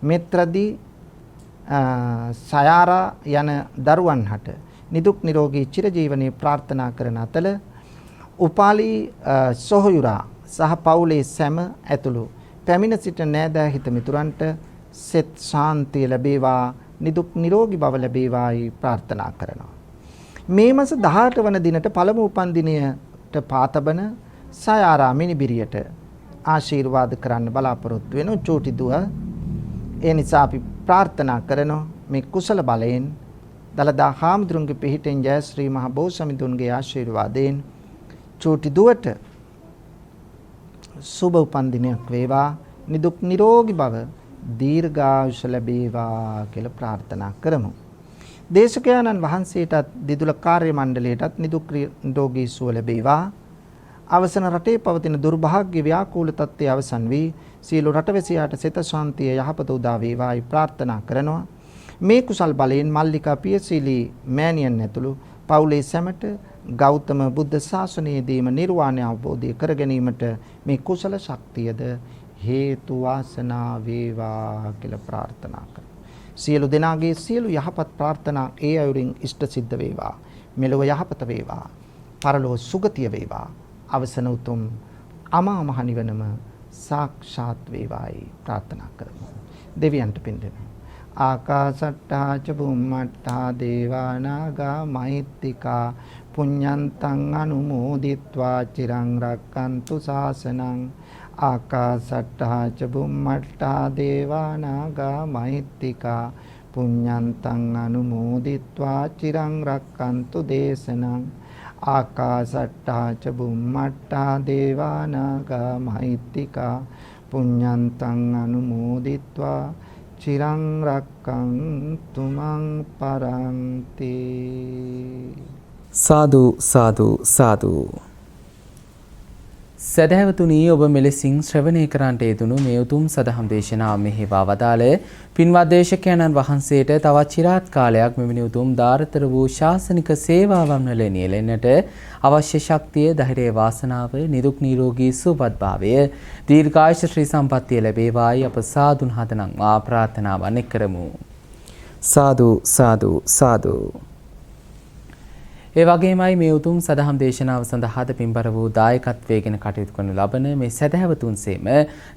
මෙත්‍රදි සයාරා යන දරුවන් හට නිදුක් නිරෝගී චිරජීවනයේ ප්‍රාර්ථනා කරන අතර උපාලි සොහයුරා සහ පවුලේ සැම ඇතුළු පැමිණ සිටින නෑදෑ හිත මිතුරන්ට සෙත් ශාන්තිය ලැබේවා, නිදුක් නිරෝගී බව ලැබේවායි ප්‍රාර්ථනා කරනවා. මේ මාස 18 වන දිනට පළමු උපන් දිනයට පාතබන සයාරාමේ නිබිරියට ආශිර්වාද කරන්න බලාපොරොත්තු වෙන චූටි දුව. ඒ නිසා අපි ප්‍රාර්ථනා කරනවා මේ කුසල බලයෙන් දලදා හාමුදුරුවන්ගේ පිහිටෙන් ජයශ්‍රී මහ බෝසමිඳුන්ගේ ආශිර්වාදයෙන් චූටි දුවට සුබ උපන් දිනයක් වේවා, නිදුක් නිරෝගී භව දීර්ඝායුෂ ලැබේවා කියලා ප්‍රාර්ථනා කරමු. දේශකයන්න් වහන්සේටත් දිදුල කාර්ය මණ්ඩලයටත් නිදුක් නිරෝගී සුව ලැබේවා. අවසන රටේ පවතින දුර්භාග්‍ය ව්‍යාකූල තත්ත්වය අවසන් වී සියලු රටවැසියාට සිත ශාන්තිය යහපත උදා වේවායි ප්‍රාර්ථනා කරනවා. මේ කුසල් බලයෙන් මල්ලිකා පියසීලී මෑණියන් ඇතුළු පවුලේ සැමට ගෞතම බුද්ධ ශාසනයේදීම නිර්වාණය අවබෝධය කර ගැනීමට මේ කුසල ශක්තියද හේතු වාසනා වේවා කියලා ප්‍රාර්ථනා කරනවා. සියලු දෙනාගේ සියලු යහපත් ප්‍රාර්ථනා ඒ අයුරින් ඉෂ්ට සිද්ධ වේවා. මෙලොව යහපත වේවා. පරලොව සුගතිය වේවා. අවසන උතුම් අමා මහ නිවනම සාක්ෂාත් වේවායි ප්‍රාර්ථනා කරමු. දෙවියන්ට පින් දෙමු. ආකාසට්ටා ච බුම්මට්ටා දේවා නාග මහිත්‍තිකා පුඤ්ඤන්තං අනුමෝදිත්වා චිරං රක්칸තු ශාසනං. ආකාසට්ටා ච බුම්මට්ටා දේවා නාග මහිත්‍තිකා පුඤ්ඤන්තං අනුමෝදිත්වා චිරං රක්칸තු දේශනං. ආකාසට්ටා ච බුම්මට්ටා දේවා නාග මහිත්‍තිකා පුඤ්ඤන්තං අනුමෝදිත්වා චිරං රක්ඛන්තු මං පරන්ති. සාදු සාදු සාදු. සදහැවතුනි, ඔබ මෙලෙසින් ශ්‍රවණය කරන්නට යෙදුණු මේ උතුම් සදහම් දේශනාව මෙහිවා වදාළ පින්වත් දේශකයන්න් වහන්සේට තවත් চিරාත් කාලයක් මෙවැනි උතුම් දාරතර වූ ශාසනික සේවාවන් වල නියැලෙන්නට අවශ්‍ය ශක්තිය, ධෛර්යය, වාසනාව, නිදුක් නිරෝගී සුවපත් භාවය, දීර්ඝායුෂ ශ්‍රී සම්පන්නිය ලැබේවායි අප සාදුන් හදනම් මා ප්‍රාර්ථනාවන් කරමු. සාදු සාදු සාදු. ඒ වගේමයි මේ උතුම් සදහම් දේශනාව සඳහාද පින්බර වූ දායකත්වයෙන් කටයුතු කරනු ලබන මේ සදහැවතුන්සේම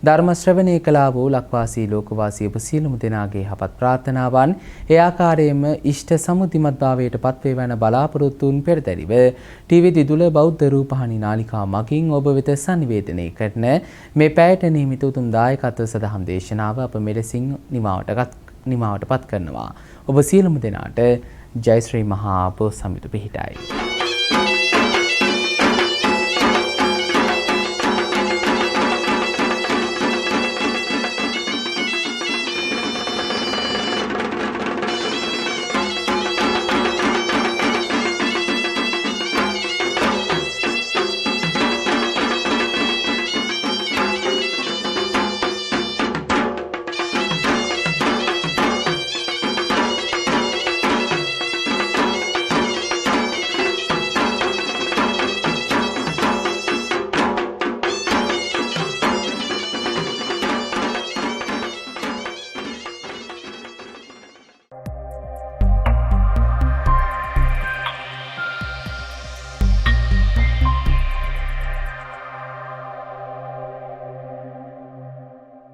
ධර්ම ශ්‍රවණය කළා වූ ලක්වාසී ලෝකවාසී ඔබ සියලුම දෙනාගේ යහපත් ප්‍රාර්ථනාවන් ඒ ආකාරයෙන්ම ඉෂ්ට සමුදිමත් භාවයට පත්වේවන බලාපොරොත්තුන් පෙරදැරිව ටීවී දිදුල බෞද්ධ රූපහානි නාලිකාව මගින් ඔබ වෙත සංනිවේදනය කරන මේ පැයට නියමිත උතුම් දායකත්ව සදහම් දේශනාව අප මෙලෙසින් නිමාවට පත් කරනවා. ඔබ සියලුම දෙනාට ජය ශ්‍රී මහා බෝසත්මිඳු පිහිටයි.